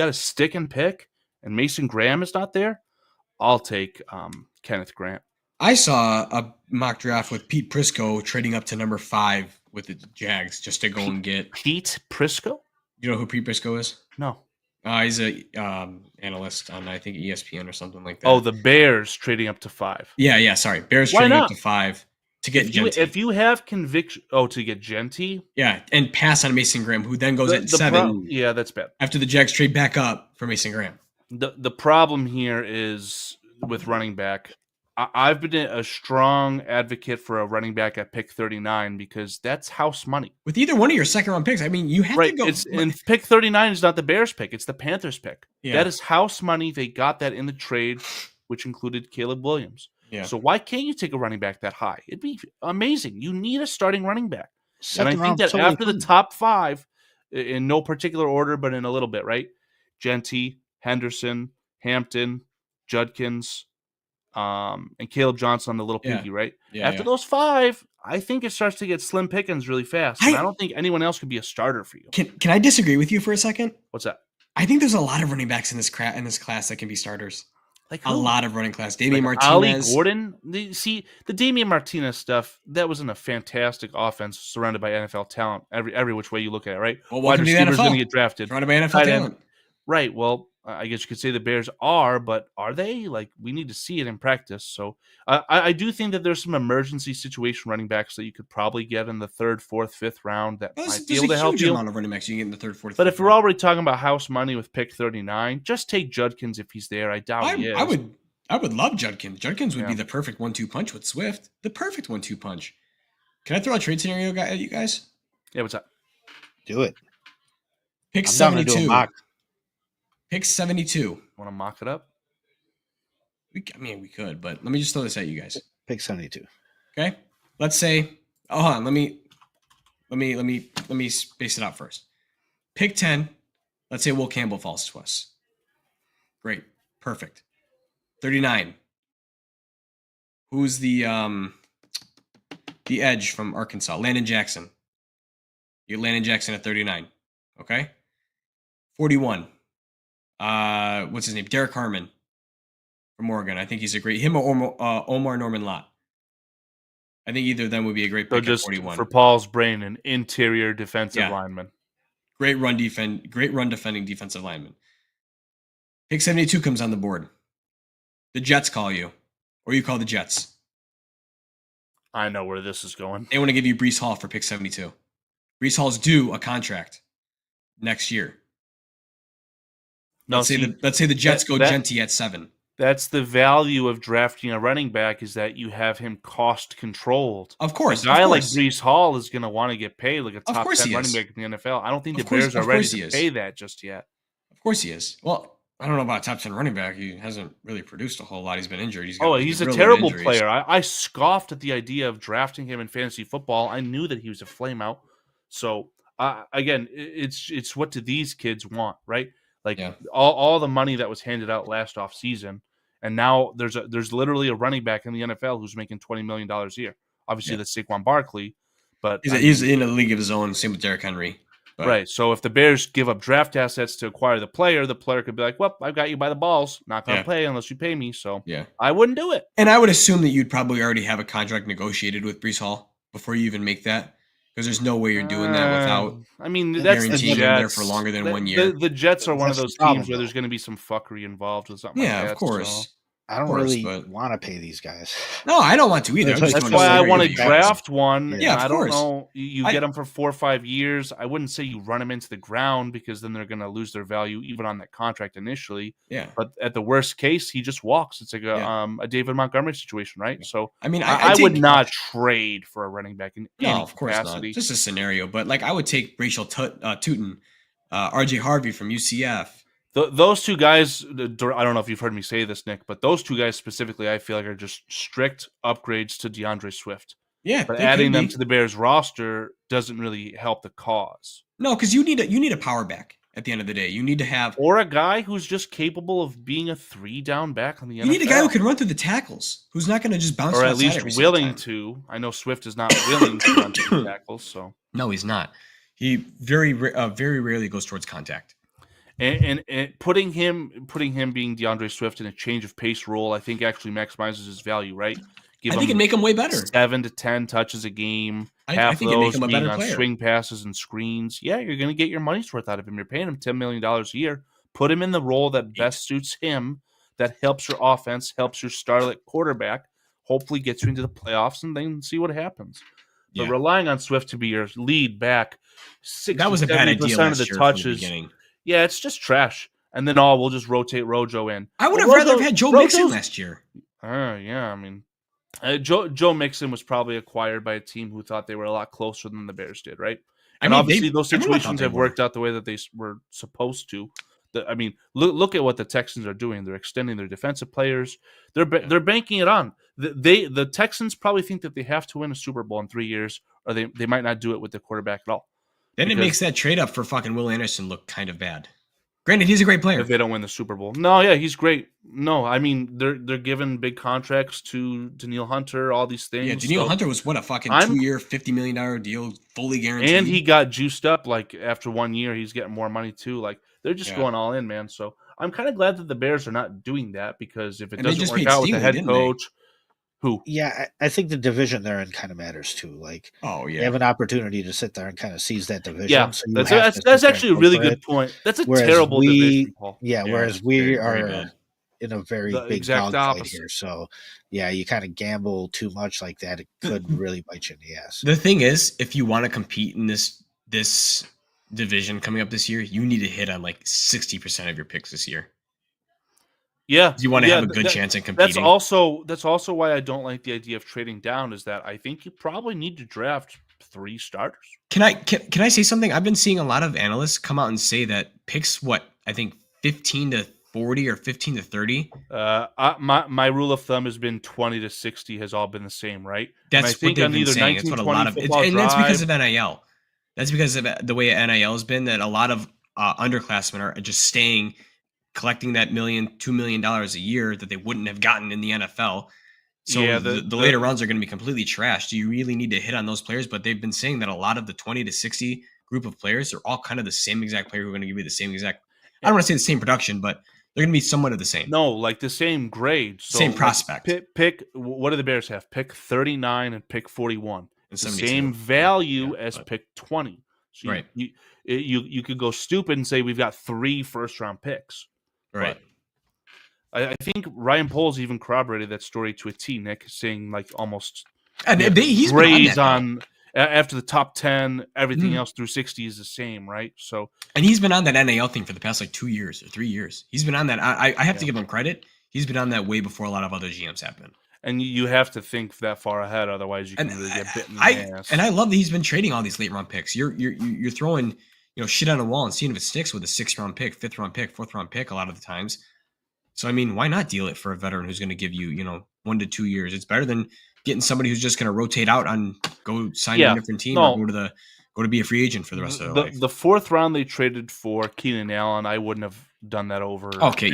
to stick and pick, and Mason Graham is not there, I'll take Kenneth Grant. I saw a mock draft with Pete Prisco trading up to number 5 with the Jags just to go and get Pete Prisco. You know who Pete Prisco is? No. He's a analyst on I think ESPN or something like that. Oh, the Bears trading up to 5. Yeah. Sorry, Bears trading up to 5 to get Genty. If you have conviction, to get Genty. Yeah, and pass on Mason Graham, who then goes at 7. That's bad. After the Jags trade back up for Mason Graham. The problem here is with running back. I've been a strong advocate for a running back at pick 39 because that's house money. With either one of your second-round picks, I mean, you have to go. And pick 39 is not the Bears pick. It's the Panthers pick. Yeah. That is house money. They got that in the trade, which included Caleb Williams. Yeah. So why can't you take a running back that high? It'd be amazing. You need a starting running back. And I think that after the top 5, in no particular order, but in a little bit, right? Genty, Henderson, Hampton, Judkins, and Caleb Johnson on the little piggy, right? Yeah, after those 5, I think it starts to get slim pickings really fast. I don't think anyone else could be a starter for you. Can I disagree with you for a second? What's that? I think there's a lot of running backs in this class that can be starters. Like a lot of running class. Damian Martinez. Ali Gordon. The Damian Martinez stuff, that was in a fantastic offense surrounded by NFL talent. Every which way you look at it, right? Well, wide receivers going to get drafted. Surrounded by NFL talent. Right. Well, I guess you could say the Bears are, but are they? Like, we need to see it in practice. So I do think that there's some emergency situation running backs that you could probably get in the 3rd, 4th, 5th round that might be able to help you. There's a huge amount of running backs you get in the 3rd, 4th. But if we're already talking about house money with pick 39, just take Judkins if he's there. I doubt he is. I would love Judkins. Judkins would be the perfect 1-2 punch with Swift. The perfect 1-2 punch. Can I throw a trade scenario at you guys? Yeah, what's up? Do it. Pick 72. Pick 72. Want to mock it up? We could, but let me just throw this at you guys. Pick 72. Okay. Let's say, hold on. Let me space it out first. Pick 10. Let's say Will Campbell falls to us. Great. Perfect. 39. Who's the edge from Arkansas? Landon Jackson. You get Landon Jackson at 39. Okay. 41. What's his name? Derek Harmon from Oregon. I think he's a great, him or Omar Norman Lott. I think either of them would be a great pick at 41. For Paul's brain, an interior defensive lineman. Great run defending defensive lineman. Pick 72 comes on the board. The Jets call you, or you call the Jets. I know where this is going. They want to give you Breece Hall for pick 72. Breece Hall's due a contract next year. Let's say the Jets go Genty at 7. That's the value of drafting a running back, is that you have him cost controlled. Of course. A guy like Breece Hall is going to want to get paid like a top 10 running back in the NFL. I don't think the Bears are ready to pay that just yet. Of course he is. Well, I don't know about a top 10 running back. He hasn't really produced a whole lot. He's been injured. He's a terrible player. I scoffed at the idea of drafting him in fantasy football. I knew that he was a flameout. So, again, it's what do these kids want, right? Like all the money that was handed out last offseason, and now there's literally a running back in the NFL who's making $20 million a year. Obviously, that's Saquon Barkley, but he's in a league of his own. Same with Derrick Henry. But. Right. So if the Bears give up draft assets to acquire the player could be like, well, I've got you by the balls. Not going to play unless you pay me. So I wouldn't do it. And I would assume that you'd probably already have a contract negotiated with Breece Hall before you even make that. Because there's no way you're doing that without. I mean, that's the Jets. There for longer than 1 year. The Jets are one of those teams where there's going to be some fuckery involved with something. Yeah, like that, of course. So. I don't really want to pay these guys. No, I don't want to either. That's why I want to draft one. Yeah, I don't know. You get them for 4 or 5 years. I wouldn't say you run them into the ground because then they're going to lose their value even on that contract initially. Yeah. But at the worst case, he just walks. It's like a David Montgomery situation, right? So I mean, I would not trade for a running back in any of course capacity. Not. Just a scenario, but like I would take Rachel Tootin, RJ Harvey from UCF. Those two guys, I don't know if you've heard me say this, Nick, but those two guys specifically, I feel like are just strict upgrades to DeAndre Swift. Yeah, but adding them to the Bears roster doesn't really help the cause. No, because you need a power back at the end of the day. You need to have a guy who's just capable of being a 3-down back on the NFL. You need a guy who can run through the tackles, who's not going to just bounce, or at least willing to. I know Swift is not willing to run through the tackles, so no, he's not. He very rarely goes towards contact. And putting him being DeAndre Swift in a change of pace role, I think actually maximizes his value, right? I think it'd make him way better. 7 to 10 touches a game. I think it'd make him a better player. Swing passes and screens. Yeah, you're going to get your money's worth out of him. You're paying him $10 million a year. Put him in the role that best suits him, that helps your offense, helps your starlet quarterback, hopefully gets you into the playoffs, and then see what happens. But relying on Swift to be your lead back, 60, that was a bad idea of the touches. Yeah, it's just trash. And then we'll just rotate Rojo in. I would have rather had Joe Mixon last year. Yeah, I mean, Joe Mixon was probably acquired by a team who thought they were a lot closer than the Bears did, right? And obviously those situations have worked out the way that they were supposed to. I mean, look at what the Texans are doing. They're extending their defensive players. They're banking it on. The Texans probably think that they have to win a Super Bowl in 3 years, or they might not do it with the quarterback at all. Then it makes that trade up for fucking Will Anderson look kind of bad. Granted, he's a great player. If they don't win the Super Bowl. No, yeah, he's great. No, I mean, they're giving big contracts to Danielle Hunter, all these things. Yeah, Danielle Hunter was what, a fucking 2-year, $50 million deal, fully guaranteed. And he got juiced up, like, after 1 year, he's getting more money, too. Like, they're just going all in, man. So I'm kind of glad that the Bears are not doing that, because if it doesn't work out with the head coach... Who? Yeah, I think the division they're in kind of matters too. Like, they have an opportunity to sit there and kind of seize that division. Yeah, so that's actually a really good point. That's a terrible division, Paul. Yeah, whereas we are in a very big dogfight here. So, yeah, you kind of gamble too much like that, it could really bite you in the ass. The thing is, if you want to compete in this division coming up this year, you need to hit on like 60% of your picks this year. Yeah, you want to have a good chance at competing. That's also why I don't like the idea of trading down. Is that I think you probably need to draft 3 starters. Can I say something? I've been seeing a lot of analysts come out and say that picks I think 15 to 40 or 15 to 30. My rule of thumb has been 20 to 60 has all been the same, right? That's what they've been saying. That's what a lot of, and that's because of NIL. That's because of the way NIL has been, that a lot of underclassmen are just staying, collecting that $2 million a year that they wouldn't have gotten in the NFL. So yeah, the later rounds are going to be completely trashed. Do you really need to hit on those players? But they've been saying that a lot of the 20 to 60 group of players are all kind of the same exact player who are going to give you the same exact, I don't want to say the same production, but they're going to be somewhat of the same. No, like the same grade. So same prospect. Pick what do the Bears have? Pick 39 and pick 41. It's the same value as pick 20. So right. You could go stupid and say we've got 3 first-round picks. Right. But I think Ryan Poles even corroborated that story to a T, Nick, saying like almost he's grades on after the top 10, everything else through 60 is the same, right? So, and he's been on that NAL thing for the past like 2 years or 3 years. He's been on that. I have to give him credit. He's been on that way before a lot of other GMs have been. And you have to think that far ahead, otherwise you can really get bitten in the ass. And I love that he's been trading all these late round picks. You're throwing shit on a wall and seeing if it sticks with a 6th round pick, 5th round pick, 4th round pick a lot of the times. So I mean, why not deal it for a veteran who's going to give you 1 to 2 years? It's better than getting somebody who's just going to rotate out and go sign a different team or go to be a free agent for the rest of their life. The 4th round they traded for Keenan Allen, I wouldn't have done that over. Okay,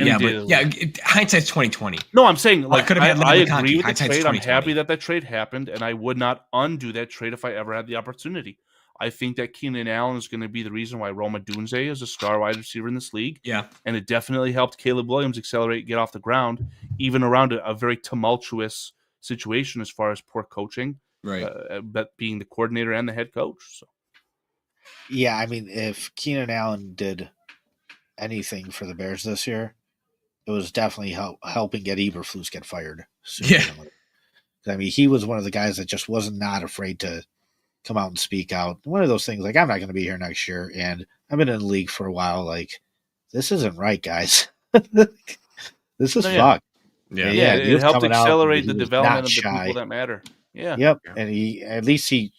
hindsight's 2020. No, I'm saying like I agree with the trade. I'm 2020. happy that trade happened, and I would not undo that trade if I ever had the opportunity. I think that Keenan Allen is going to be the reason why Rome Odunze is a star wide receiver in this league. Yeah. And it definitely helped Caleb Williams accelerate, get off the ground, even around a very tumultuous situation as far as poor coaching. Right. But being the coordinator and the head coach. So. Yeah, I mean, if Keenan Allen did anything for the Bears this year, it was definitely helping get Eberflus get fired. Yeah. I mean, he was one of the guys that just was not afraid to come out and speak out. One of those things, like, I'm not going to be here next year, and I've been in the league for a while. Like, this isn't right, guys. This is fucked. Yeah, it helped accelerate the development of the people that matter. Yeah. Yep. Yeah. And he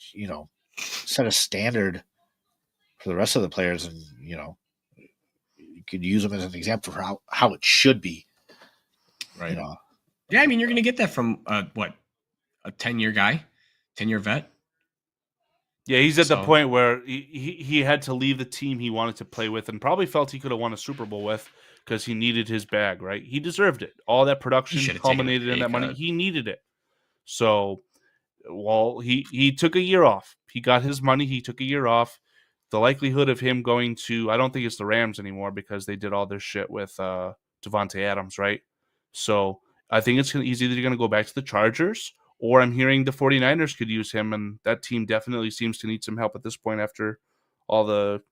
set a standard for the rest of the players, and you could use them as an example for how it should be. Right. Yeah, I mean, you're going to get that from a 10-year guy, 10-year vet. Yeah, he's at the point where he had to leave the team he wanted to play with, and probably felt he could have won a Super Bowl with because he needed his bag, right? He deserved it. All that production culminated in that money. He needed it. So, he took a year off. He got his money. He took a year off. The likelihood of him going to, I don't think it's the Rams anymore because they did all their shit with Devontae Adams, right? So I think he's either going to go back to the Chargers, or I'm hearing the 49ers could use him, and that team definitely seems to need some help at this point after all the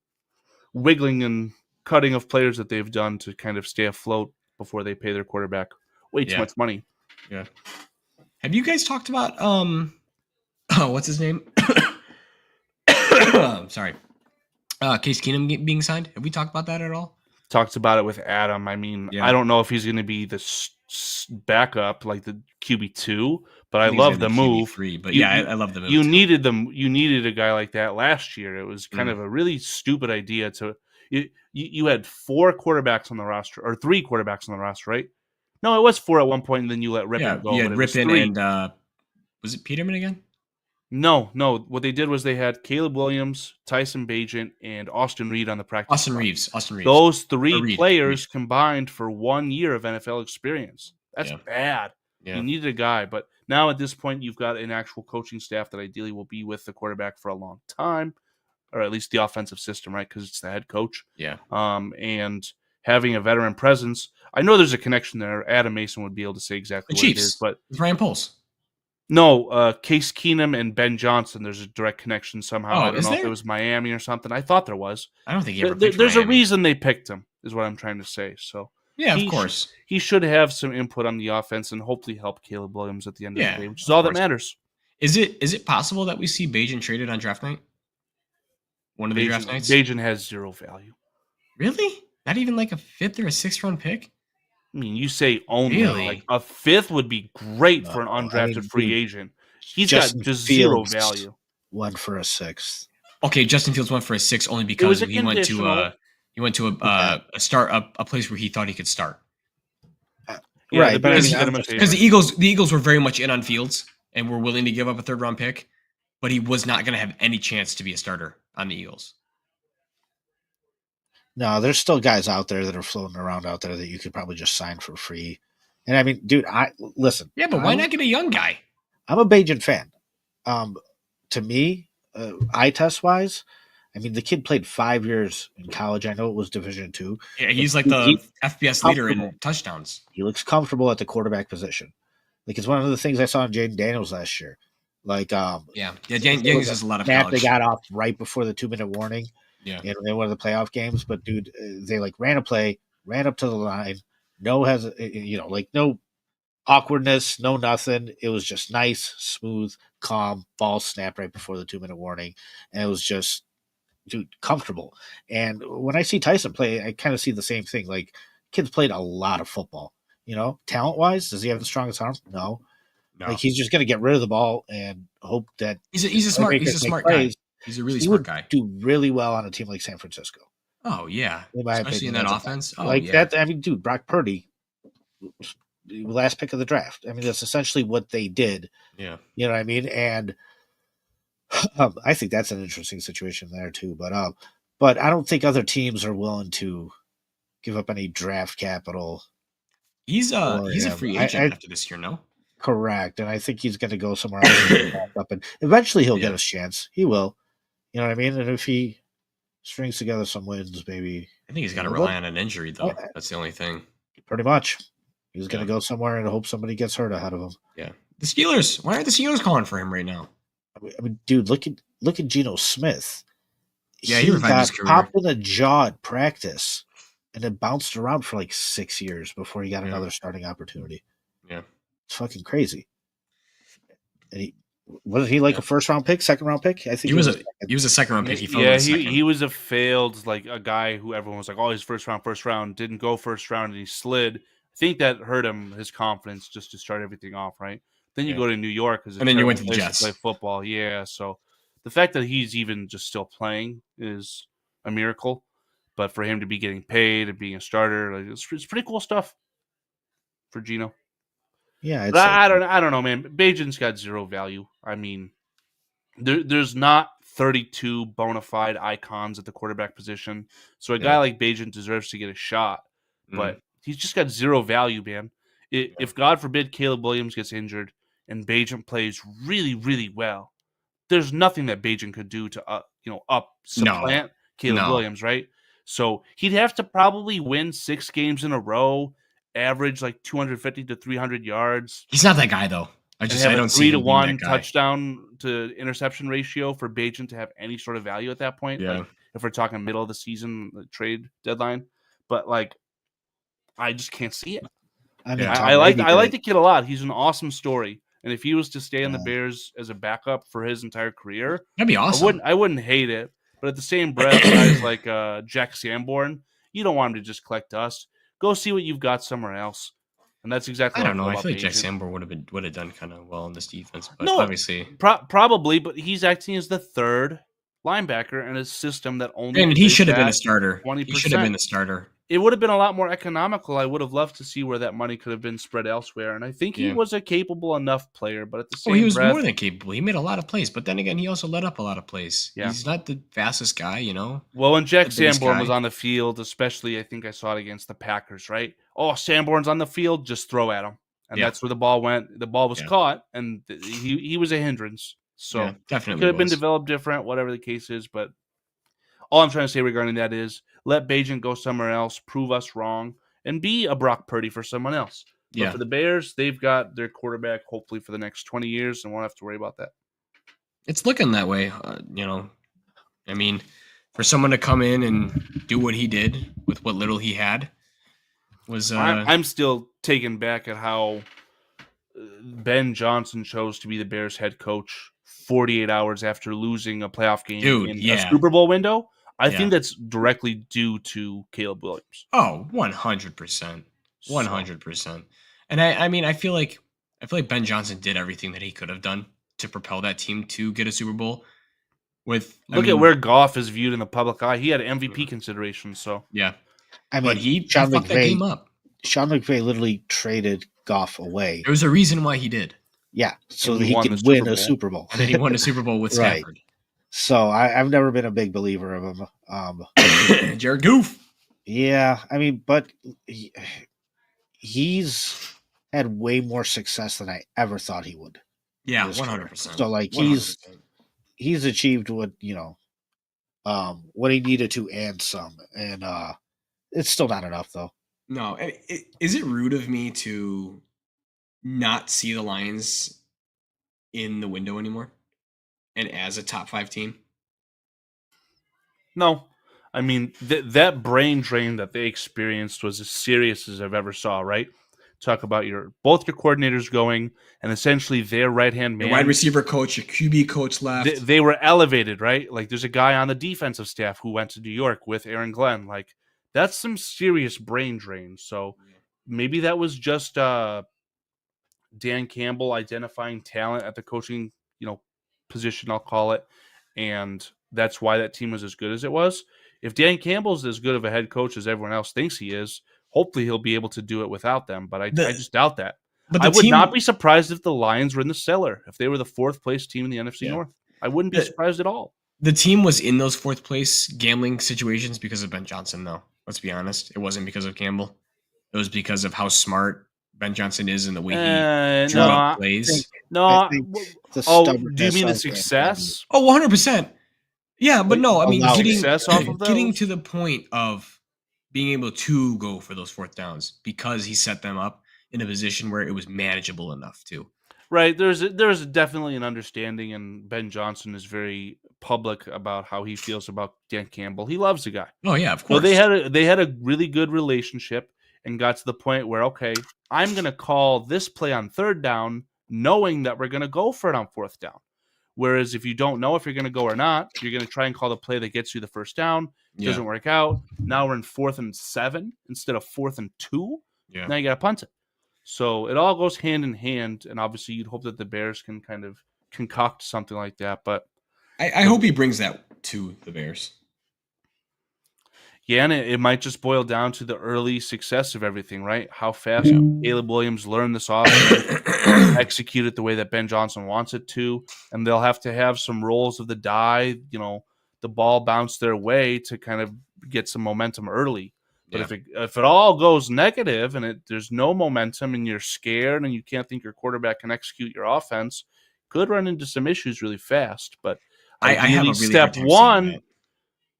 wiggling and cutting of players that they've done to kind of stay afloat before they pay their quarterback way too much money. Yeah. Have you guys talked about what's his name? Sorry. Case Keenum being signed. Have we talked about that at all? Talked about it with Adam. I mean, I don't know if he's going to be the backup like the QB2, but I love the move. QB3, but I love the move. You needed them. You needed a guy like that last year. It was kind of a really stupid idea to. You had 4 quarterbacks on the roster, or 3 quarterbacks on the roster, right? No, it was 4 at one point, and then you let Rippon go. Yeah, Rippon and was it Peterman again? No. What they did was they had Caleb Williams, Tyson Bagent, and Austin Reed on the practice. Austin Reeves. Those 3 players combined for 1 year of NFL experience. That's bad. Yeah. You needed a guy, but now at this point, you've got an actual coaching staff that ideally will be with the quarterback for a long time, or at least the offensive system, right? Because it's the head coach. Yeah. And having a veteran presence, I know there's a connection there. Adam Mason would be able to say exactly what it is, but with Ryan Poles. No, Case Keenum and Ben Johnson. There's a direct connection somehow. I don't know if it was Miami or something. I thought there was. I don't think he ever picked There's Miami. a reason they picked him, is what I'm trying to say. So yeah, of course. He should have some input on the offense and hopefully help Caleb Williams at the end of the day, which is all that matters. Is it possible that we see Bagent traded on draft night? One of the draft nights? Bagent has 0 value. Really? Not even like a 5th or a 6th round pick? I mean, you say only. Really? Like a 5th would be great for an undrafted free agent. He's got just Fields 0 value. 1 for a 6th. Okay, Justin Fields went for a 6 only because he He went to a place where he thought he could start. Right, but because the Eagles were very much in on Fields and were willing to give up a 3rd round pick, but he was not going to have any chance to be a starter on the Eagles. No, there's still guys out there that are floating around out there that you could probably just sign for free. And I mean, dude, listen. Yeah, but why not get a young guy? I'm a Bagent fan. To me, eye test wise, I mean, the kid played 5 years in college. I know it was Division II. Yeah, he's like the FBS leader in touchdowns. He looks comfortable at the quarterback position. Like, it's one of the things I saw in Jaden Daniels last year. Like, Daniels has a lot of college. They got off right before the 2-minute warning. Yeah, in one of the playoff games. But dude, they like ran a play, ran up to the line. No no awkwardness, no nothing. It was just nice, smooth, calm. Ball snapped right before the 2-minute warning, and it was just, dude, comfortable. And when I see Tyson play, I kind of see the same thing. Like, kid's played a lot of football. Talent wise, does he have the strongest arm? No. Like, he's just going to get rid of the ball and hope that he's a smart guy. He's a really smart guy. Do really well on a team like San Francisco. Oh yeah, especially in that offense. That. I mean, dude, Brock Purdy, last pick of the draft. I mean, that's essentially what they did. Yeah, you know what I mean. And I think that's an interesting situation there too. But I don't think other teams are willing to give up any draft capital. He's a free agent after this year, no? Correct, and I think he's going to go somewhere else. And eventually he'll get his chance. He will. You know what I mean? And if he strings together some wins, maybe. I think he's got to rely on an injury, though. That's the only thing. Pretty much. He's going to go somewhere and hope somebody gets hurt ahead of him. Yeah. The Steelers. Why aren't the Steelers calling for him right now? I mean, dude, look at Geno Smith. Yeah, he got popped in the jaw at practice and then bounced around for like 6 years before he got another starting opportunity. Yeah. It's fucking crazy. And wasn't he like a 1st-round pick, 2nd-round pick? I think he was a 2nd-round pick. He was a failed, like, a guy who everyone was like, oh, he's first round, didn't go 1st round, and he slid. I think that hurt him, his confidence, just to start everything off, right? Then you go to New York, and then you went to the Jets to play football. Yeah, so the fact that he's even just still playing is a miracle. But for him to be getting paid and being a starter, like, it's pretty cool stuff for Geno. Yeah, I don't know, man. Bagent's got zero value. I mean, there's not 32 bona fide icons at the quarterback position, so a guy like Bagent deserves to get a shot. But he's just got zero value, man. If God forbid Caleb Williams gets injured and Bagent plays really, really well, there's nothing that Bagent could do to supplant Caleb Williams, right? So he'd have to probably win 6 games in a row, average like 250 to 300 yards. He's not that guy, though. I don't see 3-to-1 touchdown to interception ratio for Bagent to have any sort of value at that point. Yeah. Like, if we're talking middle of the season, the trade deadline, but like, I just can't see it. I mean, I like the kid a lot. He's an awesome story, and if he was to stay in the Bears as a backup for his entire career, that'd be awesome. I wouldn't hate it. But at the same breath, guys like Jack Sanborn, you don't want him to just collect dust. Go see what you've got somewhere else. And that's exactly. I don't know. I feel like Jack Sanborn would have done kind of well in this defense, but no, obviously probably. But he's acting as the 3rd linebacker in a system that only. And he should have been a starter. 20%. He should have been the starter. It would have been a lot more economical. I would have loved to see where that money could have been spread elsewhere. And I think he was a capable enough player. But at the same, he was more than capable. He made a lot of plays, but then again, he also let up a lot of plays. Yeah. He's not the fastest guy, you know. Well, when Jack Sanborn was on the field, especially, I think I saw it against the Packers, right? Oh, Sanborn's on the field, just throw at him. And that's where the ball went. The ball was caught, and he was a hindrance. So definitely could have been developed different, whatever the case is. But all I'm trying to say regarding that is let Bagent go somewhere else, prove us wrong, and be a Brock Purdy for someone else. But for the Bears, they've got their quarterback hopefully for the next 20 years and won't have to worry about that. It's looking that way, you know. I mean, for someone to come in and do what he did with what little he had was. I'm still taken back at how Ben Johnson chose to be the Bears head coach 48 hours after losing a playoff game in a Super Bowl window. I think that's directly due to Caleb Williams. Oh, 100%. 100%. And I mean, I feel like Ben Johnson did everything that he could have done to propel that team to get a Super Bowl. Look at where Goff is viewed in the public eye. He had MVP consideration, so yeah. I mean, But he Sean fucked that game McVay. up. Sean McVay literally traded Goff away. There was a reason why he did. Yeah, so And that he he won could the win Super a Bowl. Super Bowl. And then he won a Super Bowl with Right. Stafford. So I've never been a big believer of him. Jared Goof. Yeah, I mean, but he's had way more success than I ever thought he would. Yeah, in his career. 100%. So like 100%. he's achieved what what he needed to and some, and it's still not enough though. No, is it rude of me to not see the Lions in the window anymore and as a top 5 team? no. I mean, that brain drain that they experienced was as serious as I've ever saw, right? Talk about both your coordinators going and essentially their right-hand man. Your wide receiver coach, your QB coach left. They were elevated, right? Like there's a guy on the defensive staff who went to New York with Aaron Glenn. Like that's some serious brain drain. So maybe that was just Dan Campbell identifying talent at the coaching, position, I'll call it. And that's why that team was as good as it was. If Dan Campbell's as good of a head coach as everyone else thinks he is, hopefully he'll be able to do it without them. But I just doubt that. But I would not be surprised if the Lions were in the cellar, if they were the 4th place team in the NFC North. I wouldn't be surprised at all. The team was in those 4th place gambling situations because of Ben Johnson, though. Let's be honest. It wasn't because of Campbell. It was because of how smart Ben Johnson is and the way he drew up plays. I think do you mean the success? Oh, 100%. Yeah, but no, I mean, getting to the point of being able to go for those 4th downs because he set them up in a position where it was manageable enough too. Right. There's definitely an understanding, and Ben Johnson is very public about how he feels about Dan Campbell. He loves the guy. Oh yeah, of course. So they had a really good relationship and got to the point where, okay, I'm going to call this play on 3rd down knowing that we're going to go for it on 4th down. Whereas if you don't know if you're going to go or not, you're going to try and call the play that gets you the 1st down. It doesn't work out. Now we're in 4th and 7 instead of 4th and 2. Yeah. Now you got to punt it. So it all goes hand in hand. And obviously you'd hope that the Bears can kind of concoct something like that. But I hope he brings that to the Bears. Yeah, and it might just boil down to the early success of everything, right? How fast Caleb Williams learned this offense, execute it the way that Ben Johnson wants it to, and they'll have to have some rolls of the die, the ball bounce their way to kind of get some momentum early. But if it all goes negative and there's no momentum and you're scared and you can't think your quarterback can execute your offense, could run into some issues really fast. But I have a really step one.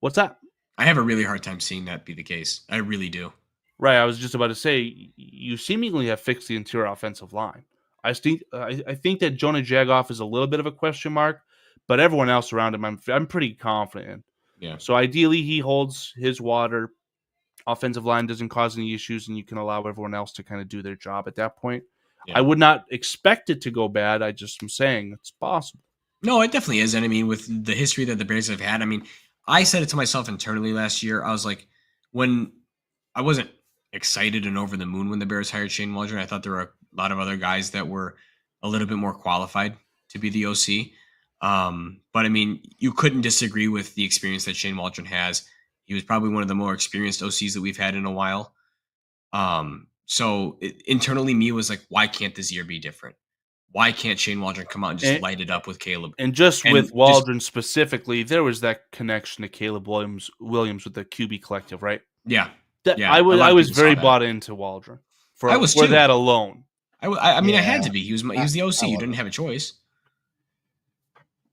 What's that? I have a really hard time seeing that be the case. I really do. Right. I was just about to say, you seemingly have fixed the interior offensive line. I think that Jonah Jagoff is a little bit of a question mark, but everyone else around him, I'm pretty confident in. Yeah. So ideally, he holds his water. Offensive line doesn't cause any issues, and you can allow everyone else to kind of do their job at that point. Yeah. I would not expect it to go bad. I just am saying it's possible. No, it definitely is. And I mean, with the history that the Bears have had, I mean, I said it to myself internally last year. I was like, when I wasn't excited and over the moon when the Bears hired Shane Waldron, I thought there were a lot of other guys that were a little bit more qualified to be the OC. But I mean, you couldn't disagree with the experience that Shane Waldron has. He was probably one of the more experienced OCs that we've had in a while. So internally, me was like, why can't this year be different? Why can't Shane Waldron come out and just light it up with Caleb? And with Waldron specifically, there was that connection to Caleb Williams with the QB collective, right? Yeah. I was very bought into Waldron for that alone. I mean, I had to be. He was the OC. You didn't have a choice.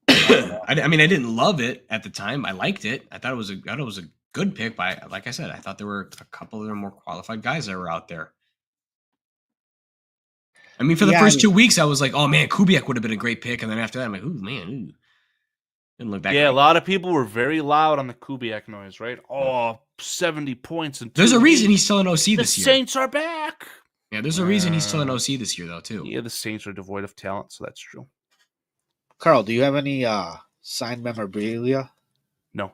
I mean, I didn't love it at the time. I liked it. I thought it was a good pick. But like I said, I thought there were a couple of more qualified guys that were out there. I mean, for the first 2 weeks, I was like, oh, man, Kubiak would have been a great pick. And then after that, I'm like, ooh, man, didn't look that great. Yeah, a lot of people were very loud on the Kubiak noise, right? Oh, 70 points. There's a reason he's still an OC this year. The Saints are back. Yeah, there's a reason he's still an OC this year, though, too. Yeah, the Saints are devoid of talent, so that's true. Carl, do you have any signed memorabilia? No.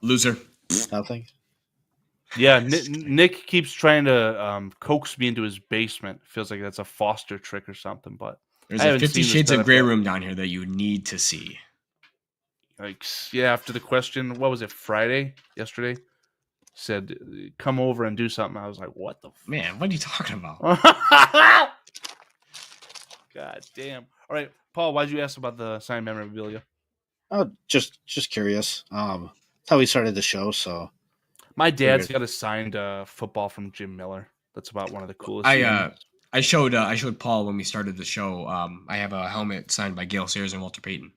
Loser. Nothing? Yeah, Nick keeps trying to coax me into his basement. Feels like that's a Foster trick or something, but there's a 50 Shades of Grey room down here that you need to see. Like, yeah, after the question, what was it, yesterday? Said, come over and do something. I was like, what the Man, what are you talking about? God damn. All right, Paul, why'd you ask about the signed memorabilia? Oh, just curious. That's how we started the show, so. My dad's got a signed football from Jim Miller. That's about one of the coolest. I showed Paul when we started the show. I have a helmet signed by Gale Sayers and Walter Payton.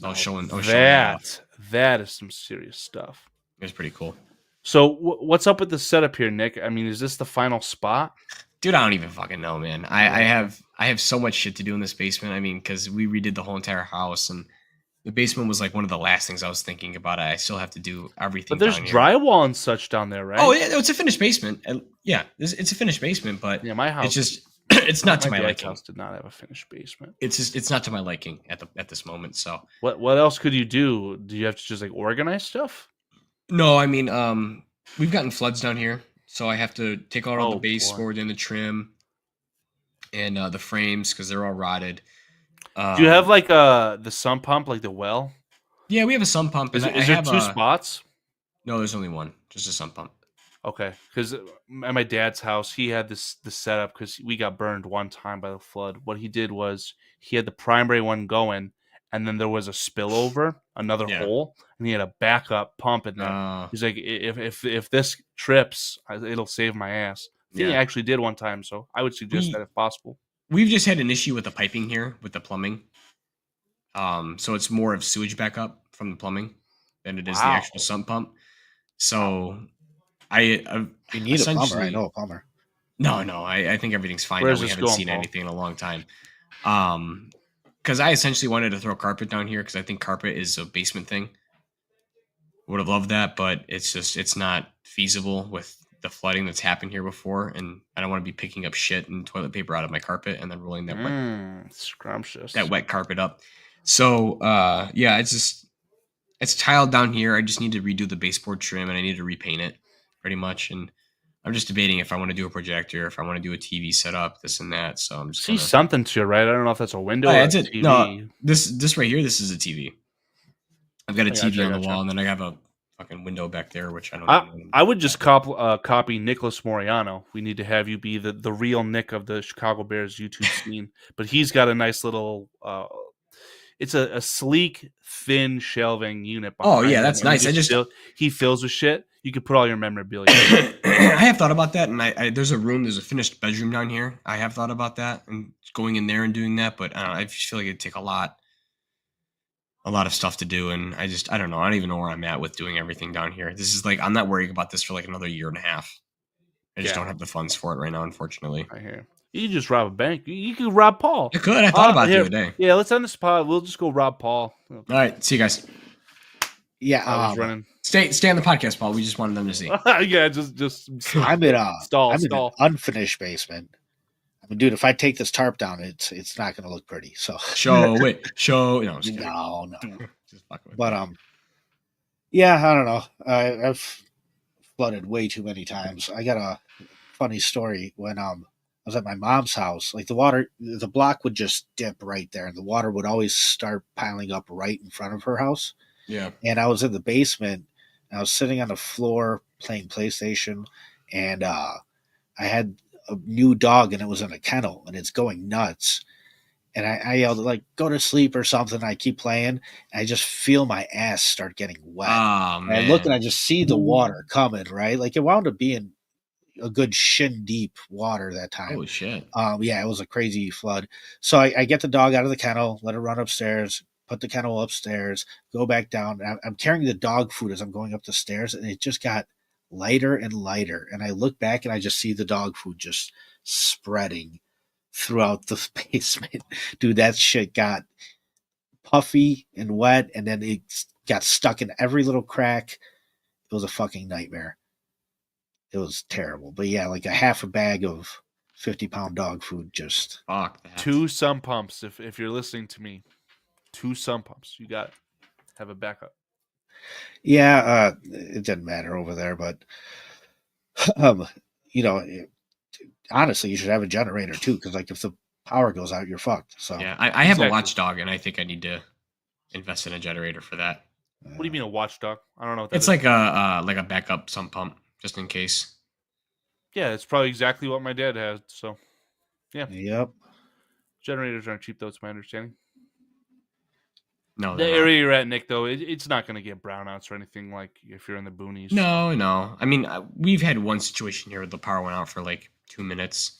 I was showing that is some serious stuff. It was pretty cool. So what's up with the setup here, Nick? I mean, is this the final spot? Dude, I don't even fucking know, man. I have so much shit to do in this basement. I mean, because we redid the whole entire house, and the basement was like one of the last things I was thinking about. I still have to do everything. But there's drywall and such down there, right? Oh yeah, it's a finished basement. Yeah, it's a finished basement, but yeah, my house. It's just it's not to my liking. House did not have a finished basement. It's not to my liking at this moment. So what else could you do? Do you have to just like organize stuff? No, I mean, we've gotten floods down here, so I have to take out all the baseboard and the trim and the frames because they're all rotted. Do you have like the sump pump, like the well? Yeah, we have a sump pump. Is there two spots? No, there's only one, just a sump pump. Okay, because at my dad's house, he had this setup because we got burned one time by the flood. What he did was he had the primary one going, and then there was a spillover, another hole, and he had a backup pump in there. He's like, if this trips, it'll save my ass. I think he actually did one time, so I would suggest that if possible. We've just had an issue with the piping here, with the plumbing. So it's more of sewage backup from the plumbing than it is the actual sump pump. So you need a plumber. I know a plumber. No, I think everything's fine. We haven't seen anything in a long time. Because I essentially wanted to throw carpet down here because I think carpet is a basement thing. Would have loved that, but it's not feasible with the flooding that's happened here before, and I don't want to be picking up shit and toilet paper out of my carpet and then rolling that scrumptious wet carpet up. So it's tiled down here. I just need to redo the baseboard trim and I need to repaint it pretty much. And I'm just debating if I want to do a projector, if I want to do a TV setup, this and that. So I'm just see something to it, right? I don't know if that's a window or a TV. No, this right here, this is a TV. I've got a TV on the wall, and then I have a fucking window back there, which I don't know. I would just copy Nicholas Moriano. We need to have you be the real Nick of the Chicago Bears YouTube scene. But he's got a nice little it's a sleek, thin shelving unit. Oh yeah, that's nice. He fills with shit. You could put all your memorabilia. I have thought about that, and there's a finished bedroom down here. I have thought about that and going in there and doing that, but I just feel like it'd take a lot of stuff to do, and I don't know. I don't even know where I'm at with doing everything down here. This is like I'm not worrying about this for like another year and a half. I just don't have the funds for it right now, unfortunately. I hear. You just rob a bank. You could rob Paul. I could. I thought about it the other day. Yeah, let's end this pod. We'll just go rob Paul. All right. See you guys. Yeah, I was running. Stay on the podcast, Paul. We just wanted them to see. Yeah, just I'm in stall. in an unfinished basement. I mean, dude, if I take this tarp down, it's not going to look pretty. So no. No. But yeah, I don't know. I've flooded way too many times. I got a funny story when I was at my mom's house. Like the block would just dip right there, and the water would always start piling up right in front of her house. Yeah. And I was in the basement, and I was sitting on the floor playing PlayStation, and I had a new dog, and it was in a kennel, and it's going nuts. And I yelled, like, go to sleep or something. I keep playing, and I just feel my ass start getting wet. Oh, man. And I look, and I just see the water coming, right? Like, it wound up being a good shin deep water that time. Holy shit. Yeah, it was a crazy flood. So I get the dog out of the kennel, let her run upstairs, put the kennel upstairs, go back down. I'm carrying the dog food as I'm going up the stairs, and it just got lighter and lighter. And I look back, and I just see the dog food just spreading throughout the basement. Dude, that shit got puffy and wet, and then it got stuck in every little crack. It was a fucking nightmare. It was terrible. But yeah, like a half a bag of 50-pound dog food just... Fuck that. 2 sump pumps, if you're listening to me. 2 sump pumps. You got to have a backup. Yeah, it didn't matter over there, but honestly, you should have a generator too, because like if the power goes out, you're fucked. So yeah, I have a watchdog, and I think I need to invest in a generator for that. What do you mean a watchdog? I don't know what that It's is. like a backup sump pump, just in case. Yeah, it's probably exactly what my dad has. So, yeah. Yep. Generators aren't cheap, though. It's my understanding. No, The they're area not. you're at, Nick, though, it's not going to get brownouts or anything like if you're in the boonies. No. I mean, we've had one situation here where the power went out for like 2 minutes.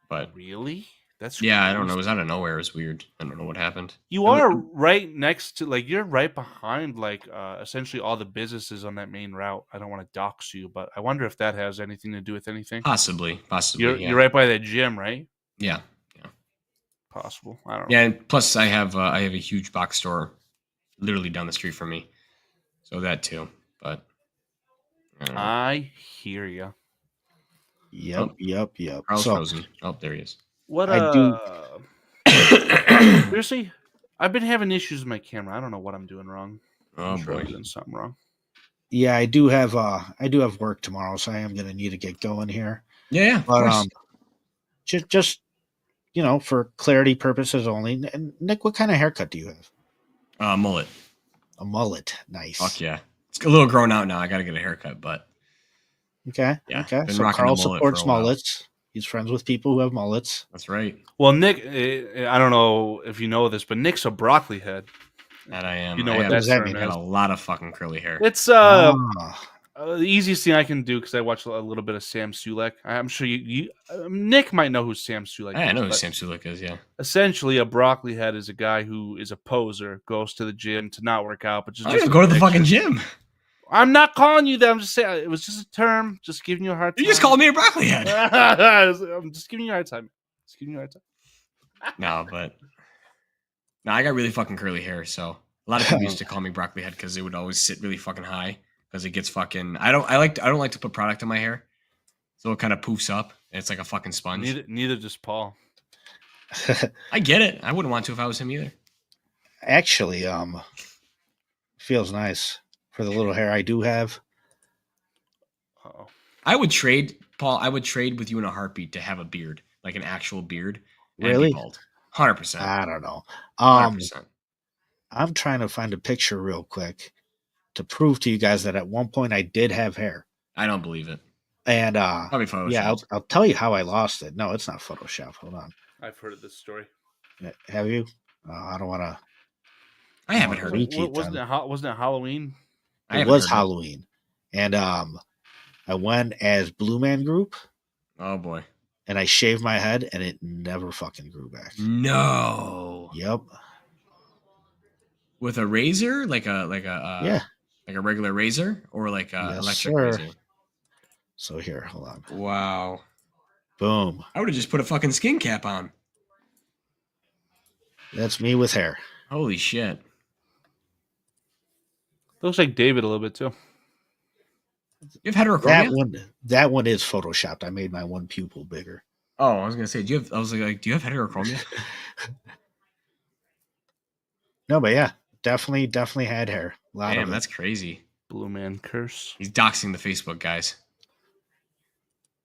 But Really? That's yeah, I don't crazy. know. It was out of nowhere. It was weird. I don't know what happened. You are right next to, like, you're right behind, like, essentially all the businesses on that main route. I don't want to dox you, but I wonder if that has anything to do with anything. Possibly. You're right by that gym, right? Yeah. Possible. I don't know. Yeah, and plus I have a huge box store literally down the street from me, so that too. But I don't know. I hear you. Yep. Carl's So frozen. Oh, there he is. What I do- Seriously, I've been having issues with my camera. I don't know what I'm doing wrong. Oh I'm sure boy. I'm doing something wrong. yeah, I do have work tomorrow, so I am gonna need to get going here. Yeah. Of But course. just for clarity purposes only. And Nick, what kind of haircut do you have? Mullet. A mullet. Nice. Fuck yeah. It's a little grown out now. I got to get a haircut, but Okay. Yeah, Okay. been So rocking Carl the mullet supports for a while. mullets. He's friends with people who have mullets. that's right. Well, Nick, I don't know if you know this, but Nick's a broccoli head. That I am. You know I what have- does that term mean? I got is. a lot of fucking curly hair. It's Ah, the easiest thing I can do because I watch a little bit of Sam Sulek. I'm sure you Nick might know who Sam Sulek is. I know who but Sam Sulek is. Yeah. essentially, a broccoli head is a guy who is a poser, goes to the gym to not work out, but just I'm gonna go to the fucking gym. I'm not calling you that. I'm just saying it was just a term. Just giving you a hard time. You just called me a broccoli head. I'm just giving you a hard time. Just giving you a hard time. No, I got really fucking curly hair. So a lot of people used to call me broccoli head because it would always sit really fucking high because it gets fucking. I don't like to put product in my hair, so it kind of poofs up. And it's like a fucking sponge. Neither does Paul. I get it. I wouldn't want to if I was him either. Actually, feels nice for the little hair I do have. Uh-oh. I would trade, Paul. I would trade with you in a heartbeat to have a beard, like an actual beard. And be Really? bald. 100%. I don't know. 100%. I'm trying to find a picture real quick to prove to you guys that at one point I did have hair. I don't believe it. And Probably Photoshop. yeah, I'll tell you how I lost it. No, it's not Photoshop. Hold on. I've heard of this story. Have you? I don't want to. I haven't heard it. Repeat Wasn't it Halloween? I It haven't was heard it. Halloween, and I went as Blue Man Group, Oh boy. and I shaved my head, and it never fucking grew back. No. Yep. With a razor, like a Yeah. like a regular razor, or like a Yes, electric sir. razor. So here, hold on. Wow. Boom. I would have just put a fucking skin cap on. That's me with hair. Holy shit. Looks like David a little bit too. You have heterochromia? That one is photoshopped. I made my one pupil bigger. Oh, I was gonna say, do you have heterochromia? No, but yeah, definitely had hair. A lot Damn, of it. that's crazy. Blue man curse. He's doxing the Facebook guys.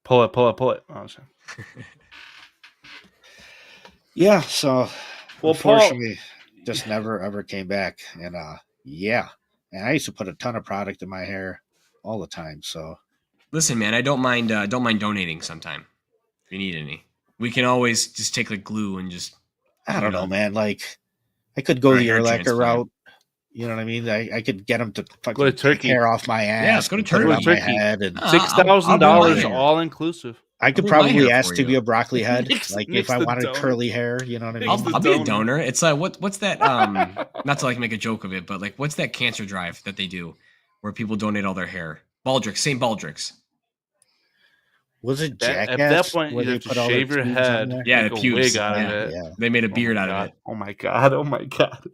Pull it. Oh, sorry. Yeah. So Well, unfortunately, just never ever came back. And yeah, and I used to put a ton of product in my hair all the time. So Listen, man, I don't mind donating sometime if you need any. We can always just take like glue and just I don't know, man. Like I could go Or a the hair Urlacher transplant. route. You know what I mean? I could get them to fucking Go to take Turkey. hair off my ass. let's go to and put it Turkey. on my head, and Ah, $6,000 I'll all inclusive. I could I'll do my probably hair ask for to you. be a broccoli head. Like Nick's if I the wanted donor. curly hair, you know what I mean? Nick's the I'll be a donor. donor. It's like what's that? Not to like make a joke of it, but like what's that cancer drive that they do where people donate all their hair? Baldrix, St. Baldrix. Was it At Jackass? that point, where you they have to put all their shave your pubes on head. there? Yeah, make the a pubes. wig out Yeah. of it. Yeah. They made a Oh my beard out God. of it. Oh my god! Oh my god!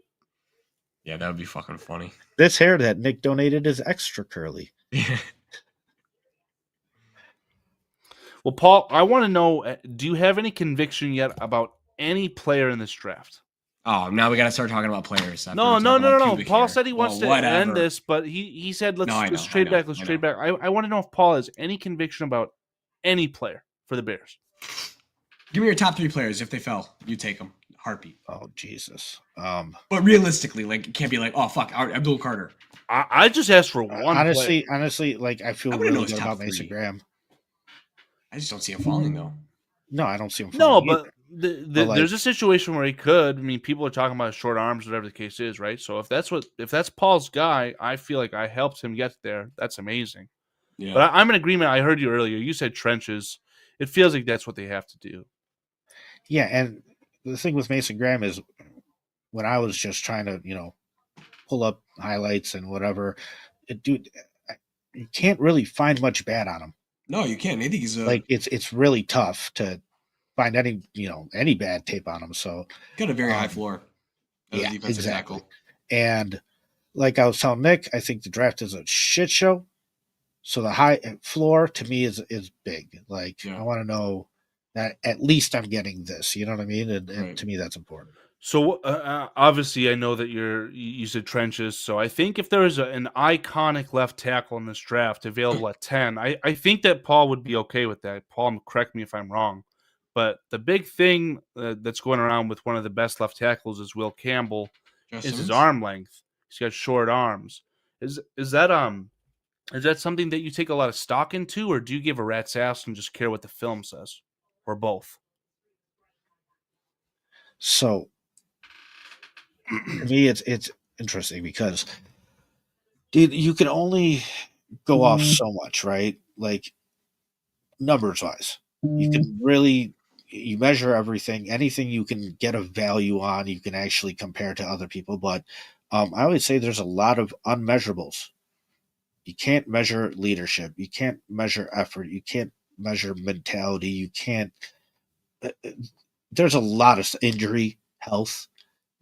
Yeah, that would be fucking funny. This hair that Nick donated is extra curly. Well, Paul, I want to know: do you have any conviction yet about any player in this draft? Oh, now we got to start talking about players. after No. we talk about pubic Paul hair. said he wants Well, to whatever. end this, but he said let's No, I let's know, trade I know, back. Let's I trade know. back. I want to know if Paul has any conviction about any player for the Bears. Give me your top 3 players if they fell. You take them. Heartbeat. Oh Jesus. But realistically, like it can't be like, oh fuck, Abdul Carter. I just asked for one. Honestly, like I feel really good about Mason Graham. I just don't see him falling though. No, I don't see him falling. No, but there's a situation where he could. I mean, people are talking about short arms, whatever the case is, right? So if that's Paul's guy, I feel like I helped him get there. That's amazing. Yeah. But I'm in agreement. I heard you earlier. You said trenches. It feels like that's what they have to do. Yeah, and the thing with Mason Graham is when I was just trying to, pull up highlights and whatever, dude, you can't really find much bad on him. No, you can't. I think he's like it's really tough to find any bad tape on him. So got a very high floor. Yeah, exactly. Tackle. And like I was telling Nick, I think the draft is a shit show. So the high floor to me is big. Like I want to know that at least I'm getting this. You know what I mean? And to me, that's important. So obviously, I know that you said trenches. So I think if there is an iconic left tackle in this draft available at 10, I think that Paul would be okay with that. Paul, correct me if I'm wrong. But the big thing that's going around with one of the best left tackles is Will Campbell. Is his arm length. He's got short arms. Is that something that you take a lot of stock into, or do you give a rat's ass and just care what the film says, or both? So, to me, it's interesting because, dude, you can only go off so much, right? Like numbers wise, you can really you measure everything. Anything you can get a value on, you can actually compare to other people. But I always say there's a lot of unmeasurables. You can't measure leadership. You can't measure effort. You can't measure mentality. You can't. There's a lot of injury, health.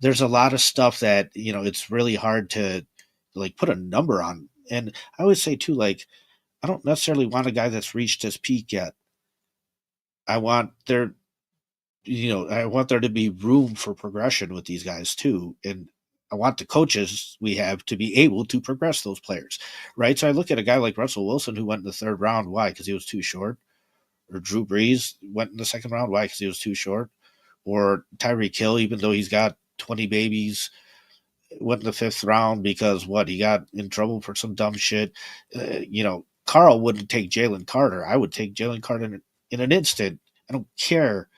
There's a lot of stuff that it's really hard to like put a number on. And I always say too, like I don't necessarily want a guy that's reached his peak yet. I want there to be room for progression with these guys too, and I want the coaches we have to be able to progress those players, right? So I look at a guy like Russell Wilson who went in the third round. Why? Because he was too short. Or Drew Brees went in the second round. Why? Because he was too short. Or Tyreek Hill, even though he's got 20 babies, went in the fifth round because he got in trouble for some dumb shit. Carl wouldn't take Jalen Carter. I would take Jalen Carter in an instant. I don't care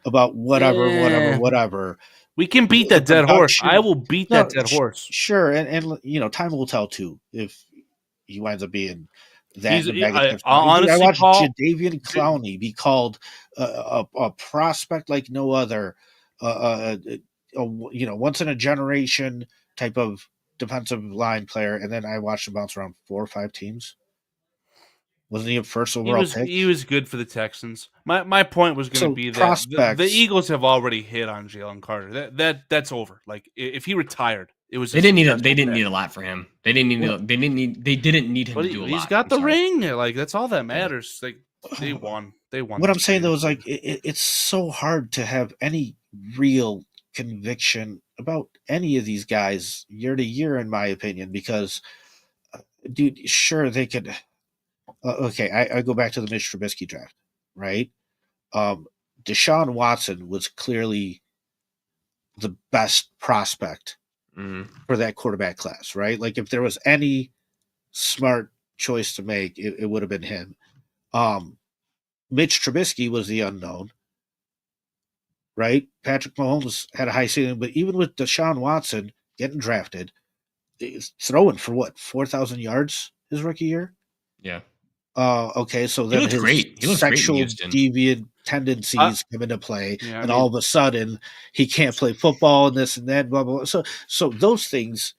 about whatever. We can beat that dead horse. I will beat that dead horse. Sure, and time will tell too if he winds up being that. Honestly, I watched Jadeveon Clowney be called a prospect like no other. Once in a generation type of defensive line player, and then I watched him bounce around 4 or 5 teams. Wasn't he a first overall pick? He was good for the Texans. My point was going to be that the Eagles have already hit on Jalen Carter. That's over. Like if he retired, it was they didn't need a lot for him. They didn't need him to do a lot. He's got the ring. Like that's all that matters. Like they won. What I'm saying though is like it's so hard to have any real conviction about any of these guys year to year, in my opinion, because dude, sure they could. Okay, I go back to the Mitch Trubisky draft, right? Deshaun Watson was clearly the best prospect for that quarterback class, right? Like if there was any smart choice to make, it would have been him. Mitch Trubisky was the unknown, right? Patrick Mahomes had a high ceiling, but even with Deshaun Watson getting drafted, throwing for 4,000 yards his rookie year? Yeah. Okay, so then his sexual deviant tendencies come into play, and all of a sudden he can't play football and this and that, blah, blah, blah. So those things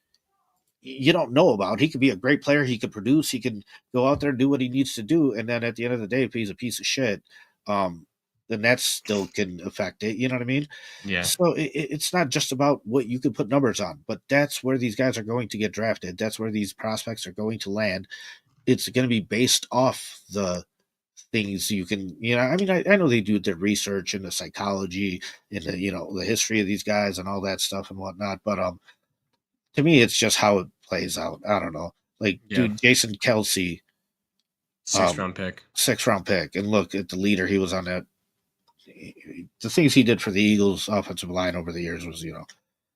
you don't know about. He could be a great player. He could produce. He can go out there and do what he needs to do. And then at the end of the day, if he's a piece of shit, then that still can affect it. You know what I mean? Yeah. So it's not just about what you can put numbers on, but that's where these guys are going to get drafted. That's where these prospects are going to land. It's going to be based off the things you can, I mean, I know they do the research and the psychology and the, the history of these guys and all that stuff and whatnot. But, to me, it's just how it plays out. I don't know. Like, dude, Jason Kelce. 6th round pick. 6th round pick. And look at the leader he was on that. the things he did for the Eagles offensive line over the years was,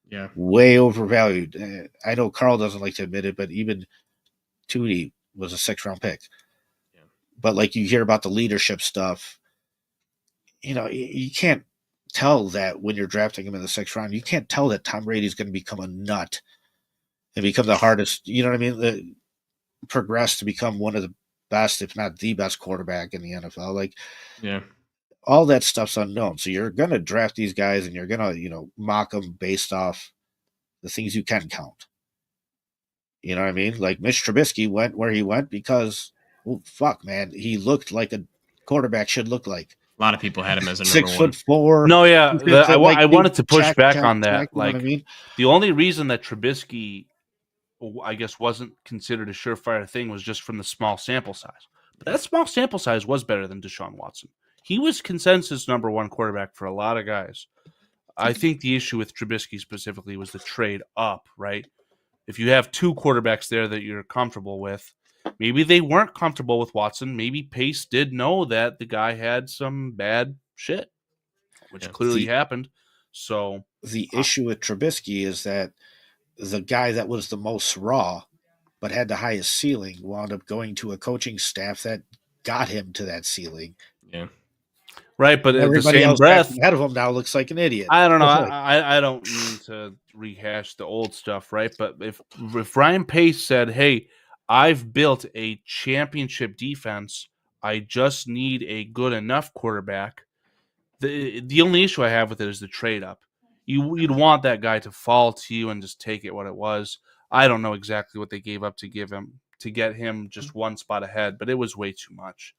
yeah, way overvalued. I know Carl doesn't like to admit it, but even Tootie was a 6th-round pick. Yeah. But like you hear about the leadership stuff, you can't tell that when you're drafting him in the 6th round. You can't tell that Tom Brady's going to become a nut and become the hardest, you know what I mean? Progress to become one of the best, if not the best quarterback in the NFL. Like, yeah, all that stuff's unknown. So you're going to draft these guys and you're going to, mock them based off the things you can count. You know what I mean? Like Mitch Trubisky went where he went because, well, fuck, man, he looked like a quarterback should look like. a lot of people had him as a number 6'4". No, yeah, I wanted to push back on that. Check, like, I mean? The only reason that Trubisky, I guess, wasn't considered a surefire thing was just from the small sample size. But that small sample size was better than Deshaun Watson. He was consensus number 1 quarterback for a lot of guys. I think the issue with Trubisky specifically was the trade up, right? If you have 2 quarterbacks there that you're comfortable with, maybe they weren't comfortable with Watson. Maybe Pace did know that the guy had some bad shit, which clearly happened. So the issue with Trubisky is that the guy that was the most raw but had the highest ceiling wound up going to a coaching staff that got him to that ceiling. Yeah. Right, but everybody at the same else breath, ahead of him now looks like an idiot. I don't know. I don't mean to rehash the old stuff, right? But if Ryan Pace said, "Hey, I've built a championship defense. I just need a good enough quarterback," the only issue I have with it is the trade up. You'd want that guy to fall to you and just take it what it was. I don't know exactly what they gave up to get him just 1 spot ahead, but it was way too much.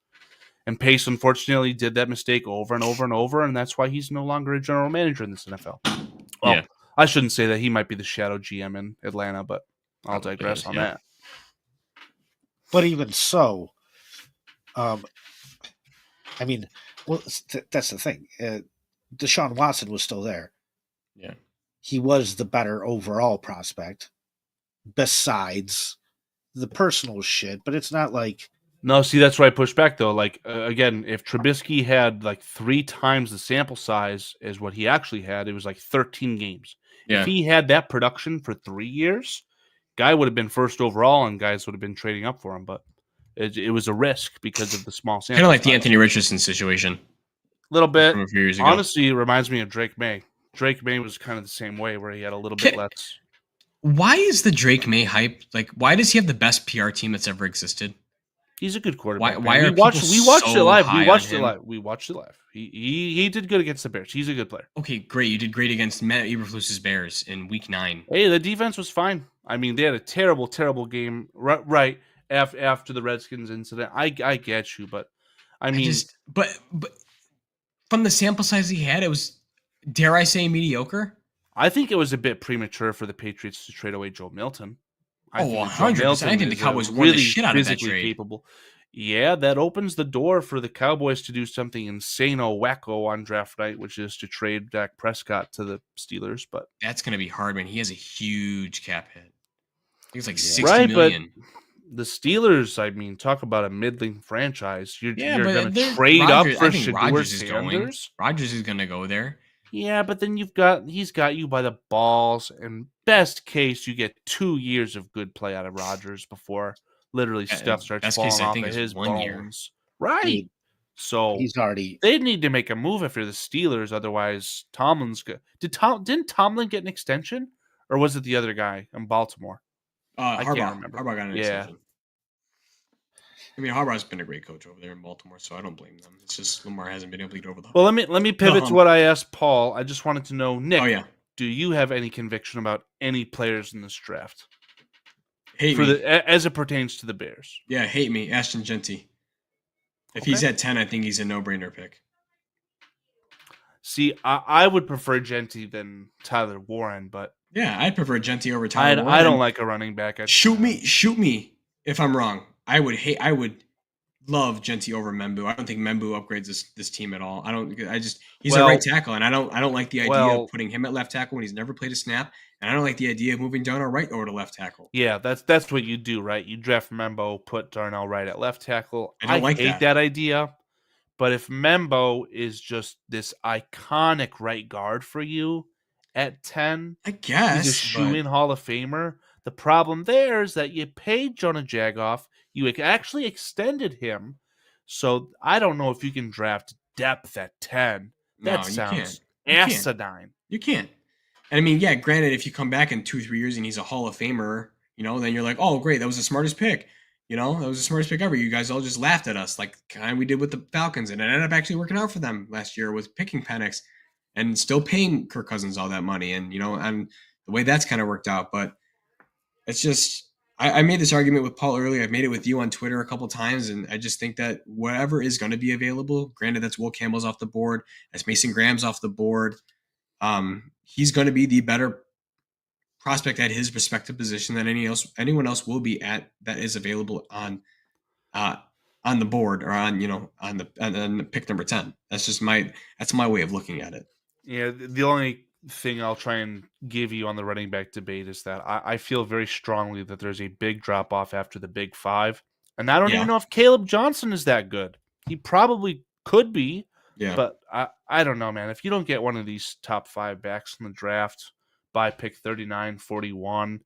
And Pace, unfortunately, did that mistake over and over and over, and that's why he's no longer a general manager in this NFL. Well, I shouldn't say that. He might be the shadow GM in Atlanta, but I'll digress on that. But even so, I mean, well, that's the thing. Deshaun Watson was still there. Yeah. He was the better overall prospect, besides the personal shit, but it's not like... No, see, that's why I push back, though. Like, again, if Trubisky had like 3 times the sample size as what he actually had, it was like 13 games. Yeah. If he had that production for 3 years, guy would have been first overall and guys would have been trading up for him. But it was a risk because of the small sample Kind of like the Anthony Richardson situation. A little bit. From a few years ago. Honestly, it reminds me of Drake May. Drake May was kind of the same way where he had a little bit less. Why is the Drake May hype? Like, why does he have the best PR team that's ever existed? He's a good quarterback. Why are we watched it live. We watched it live. He did good against the Bears. He's a good player. Okay, great. You did great against Matt Eberflus's Bears in Week 9. Hey, the defense was fine. I mean, they had a terrible, terrible game right after the Redskins incident. I get you, but I mean, but from the sample size he had, it was, dare I say, mediocre. I think it was a bit premature for the Patriots to trade away Joe Milton. 100%. I think the Cowboys won the shit out of that trade. Capable. Yeah, that opens the door for the Cowboys to do something insane-o wacko on draft night, which is to trade Dak Prescott to the Steelers. But that's going to be hard, man. He has a huge cap hit. He's like $60 million. But the Steelers, I mean, talk about a middling franchise. You're going to trade up for Shedeur Sanders. Rodgers is going to go there. Yeah, but then he's got you by the balls, and best case you get 2 years of good play out of Rodgers before literally stuff starts falling off of his bones. Year. Right. So they need to make a move if you're the Steelers, otherwise Tomlin's good. Didn't Tomlin get an extension, or was it the other guy in Baltimore? I can't remember. Harbaugh got an extension. I mean, Harbaugh's been a great coach over there in Baltimore, so I don't blame them. It's just Lamar hasn't been able to get over the hump. Well, let me pivot to what I asked Paul. I just wanted to know, Nick, do you have any conviction about any players in this draft? Hate me. As it pertains to the Bears. Yeah, hate me. Ashton Jeanty. If he's at 10, I think he's a no-brainer pick. See, I would prefer Jeanty than Tyler Warren, but... Yeah, I'd prefer Jeanty over Tyler Warren. I don't like a running back. Shoot me if I'm wrong. I would love Jeanty over Membu. I don't think Membu upgrades this team at all. He's a right tackle, and I don't like the idea of putting him at left tackle when he's never played a snap, and I don't like the idea of moving Darnell Wright over to left tackle. Yeah, that's what you do, right? You draft Membu, put Darnell Wright at left tackle. I hate that idea, But if Membo is just this iconic right guard for you at 10, I guess he's a shoe-in Hall of Famer. The problem there is that you paid Jonah Jagoff. You actually extended him. So I don't know if you can draft depth at 10. That sounds asinine. You can't. And I mean, yeah, granted, if you come back in 2-3 years and he's a Hall of Famer, then you're like, oh, great, that was the smartest pick. That was the smartest pick ever. You guys all just laughed at us, like kind of we did with the Falcons, and it ended up actually working out for them last year with picking Penix and still paying Kirk Cousins all that money, and and the way that's kind of worked out. But it's just, I made this argument with Paul earlier. I've made it with you on Twitter a couple times, and I just think that whatever is going to be available, granted that's Will Campbell's off the board, that's Mason Graham's off the board, he's going to be the better prospect at his respective position than anyone else will be at that is available on the board or on the pick number 10. That's my way of looking at it. Yeah, the only thing I'll try and give you on the running back debate is that I feel very strongly that there's a big drop off after the big 5, and I don't even know if Caleb Johnson is that good. He probably could be, but I don't know, man. If you don't get one of these top 5 backs in the draft by pick 39, 41,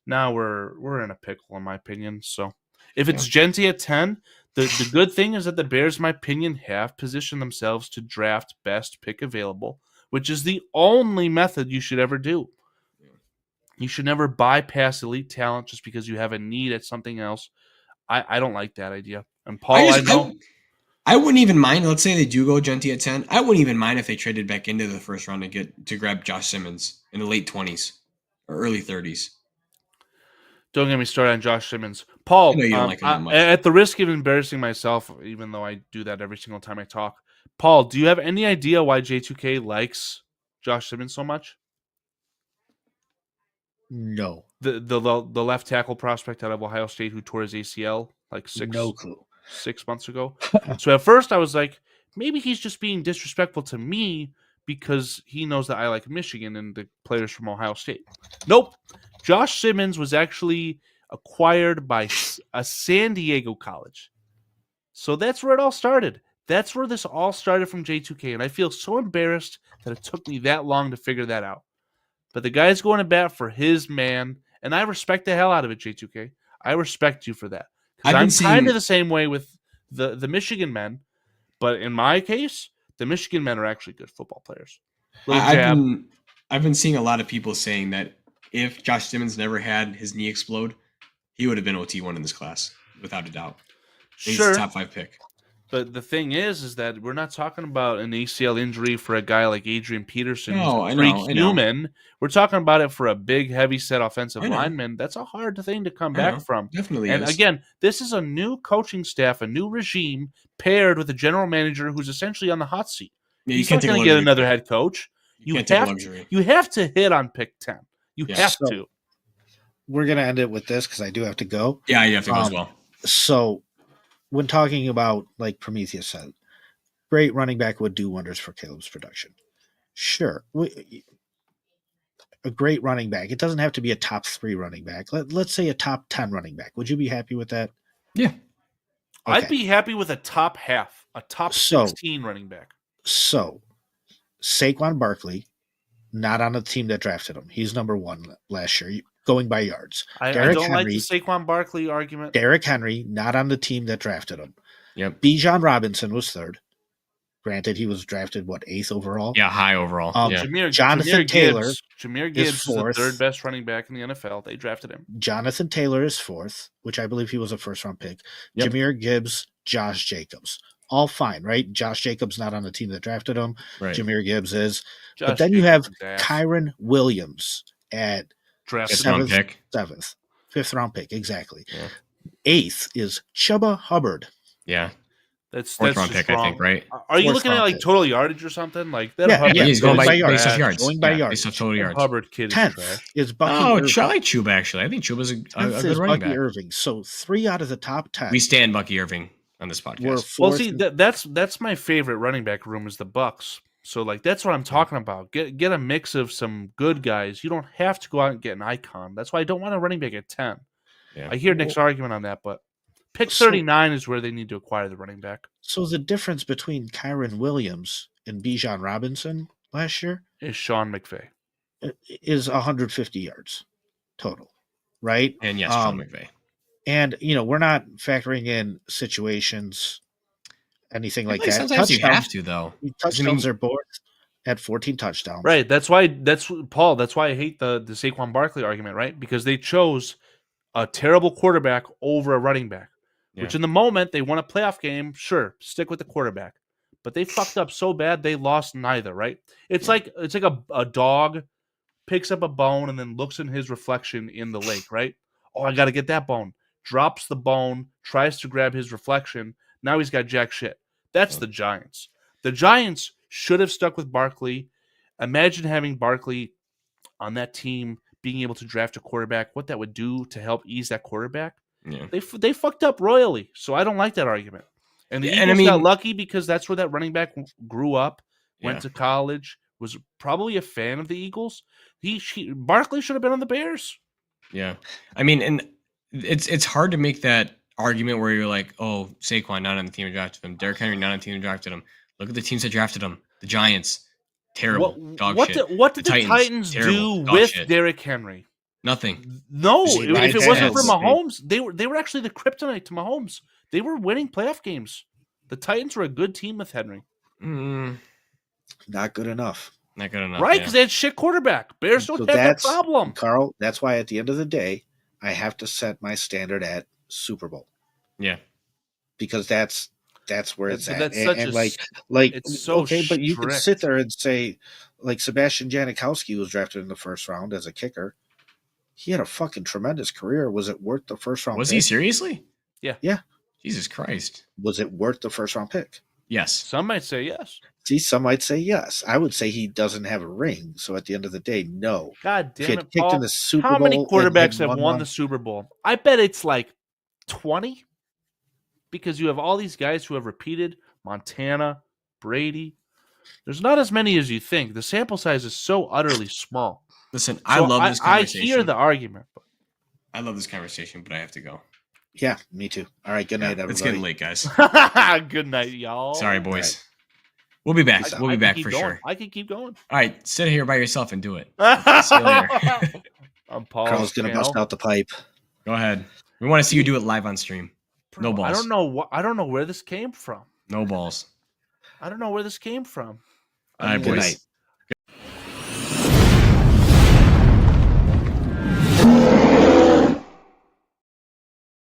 now we're in a pickle, in my opinion. So if it's Genty at 10, the good thing is that the Bears, in my opinion, have positioned themselves to draft best pick available, which is the only method you should ever do. You should never bypass elite talent just because you have a need at something else. I don't like that idea. And Paul, I wouldn't even mind. Let's say they do go Genty at 10. I wouldn't even mind if they traded back into the first round to grab Josh Simmons in the late 20s or early 30s. Don't get me started on Josh Simmons. Paul, you don't like him that much. At the risk of embarrassing myself, even though I do that every single time I talk, Paul, do you have any idea why J2K likes Josh Simmons so much? No. The left tackle prospect out of Ohio State who tore his ACL like 6 months ago. So at first I was like, maybe he's just being disrespectful to me because he knows that I like Michigan and the players from Ohio State. Nope. Josh Simmons was actually acquired by a San Diego college. So that's where it all started. That's where this all started from J2K. And I feel so embarrassed that it took me that long to figure that out. But the guy's going to bat for his man. And I respect the hell out of it, J2K. I respect you for that. I'm kind of the same way with the Michigan men, but in my case, the Michigan men are actually good football players. I've been seeing a lot of people saying that if Josh Simmons never had his knee explode, he would have been OT1 in this class, without a doubt. He's a top 5 pick. But the thing is that we're not talking about an ACL injury for a guy like Adrian Peterson, human. We're talking about it for a big, heavy-set offensive lineman. That's a hard thing to come back from. Definitely and again, this is a new coaching staff, a new regime, paired with a general manager who's essentially on the hot seat. Yeah, He's not going to get another head coach. You have to hit on pick 10. You have to. We're going to end it with this because I do have to go. Yeah, you have to go as well. So when talking about, like Prometheus said, great running back would do wonders for Caleb's production. Sure. A great running back. It doesn't have to be a top 3 running back. Let's say a top 10 running back. Would you be happy with that? Yeah. Okay. I'd be happy with a top half, a top 16 running back. So Saquon Barkley, not on the team that drafted him. He's number 1 last year, going by yards. I don't like the Saquon Barkley argument. Derrick Henry, not on the team that drafted him. Yep. Bijan Robinson was 3rd. Granted, he was drafted, 8th overall? Yeah, high overall. Jonathan Taylor Jahmyr Gibbs is the 3rd best running back in the NFL. They drafted him. Jonathan Taylor is 4th, which I believe he was a first-round pick. Yep. Jahmyr Gibbs, Josh Jacobs. All fine, right? Josh Jacobs not on the team that drafted him. Right. Jahmyr Gibbs is. But then you have Kyren Williams at draft pick. 7th. 5th round pick, exactly. Yeah. 8th is Chuba Hubbard. Yeah. That's 4th round pick, wrong. I think, right? Are you looking at like total yardage or something? Like that? Yeah, he's going by yards. Going by yards. Based off total yards. Hubbard kid 10th is trash. is Bucky Irving. I like Chuba, actually. I think Chuba's a good running back. Bucky Irving. So 3 out of the top 10. We stand Bucky Irving on this podcast. Well, see, that's my favorite running back room is the Bucks. So like that's what I'm talking about. Get a mix of some good guys. You don't have to go out and get an icon. That's why I don't want a running back at 10. Yeah. I hear Nick's argument on that, but Pick 39 is where they need to acquire the running back. So the difference between Kyron Williams and Bijan Robinson last year is Sean McVay. Is 150 yards total, right? And yes, Sean McVay. And we're not factoring in situations, anything like that. Sometimes you have to, though. Touchdowns are both at 14 touchdowns. Right. That's why I hate the Saquon Barkley argument, right? Because they chose a terrible quarterback over a running back. Which in the moment they won a playoff game, sure, stick with the quarterback. But they fucked up so bad they lost neither, right? It's like a dog picks up a bone and then looks in his reflection in the lake, right? Oh, I got to get that bone. Drops the bone, tries to grab his reflection. Now he's got jack shit. That's the Giants. The Giants should have stuck with Barkley. Imagine having Barkley on that team, being able to draft a quarterback, what that would do to help ease that quarterback. Yeah. They fucked up royally, so I don't like that argument. And the Eagles got lucky because that's where that running back grew up, went to college, was probably a fan of the Eagles. Barkley should have been on the Bears. Yeah, I mean, and it's hard to make that argument where you're like, oh, Saquon not on the team that drafted him, Derrick Henry not on the team that drafted him. Look at the teams that drafted him. The Giants, terrible, dog shit. What did the Titans do with Derrick Henry? Nothing. No, if it wasn't for Mahomes, they were actually the kryptonite to Mahomes. They were winning playoff games. The Titans were a good team with Henry. Not good enough. Not good enough. Right, because they had shit quarterback. Bears don't have that problem. Carl, that's why at the end of the day, I have to set my standard at Super Bowl. Yeah. Because that's where it's at. That's it's so okay, strict. But you can sit there and say, like Sebastian Janikowski was drafted in the first round as a kicker. He had a fucking tremendous career. Was it worth the first round pick? He seriously? Yeah. Jesus Christ. Was it worth the first round pick? Yes. Some might say yes. See, some might say yes. I would say he doesn't have a ring. So at the end of the day, no. God damn it, kicked in the Super How Bowl many quarterbacks have won the Super Bowl? I bet it's like 20. Because you have all these guys who have repeated. Montana, Brady. There's not as many as you think. The sample size is so utterly small. Listen, I love this conversation. I hear the argument. But I love this conversation, but I have to go. Yeah, me too. All right, good night, everybody. It's getting late, guys. Good night, y'all. Sorry, boys. Right. We'll be back. We'll be back for sure. I can keep going. All right, sit here by yourself and do it. See you later. I'm Paul. Carl's going to bust out the pipe. Go ahead. We want to see you do it live on stream. Bro, no balls. I don't know where this came from. No balls. I don't know where this came from. All right, boys. Good night.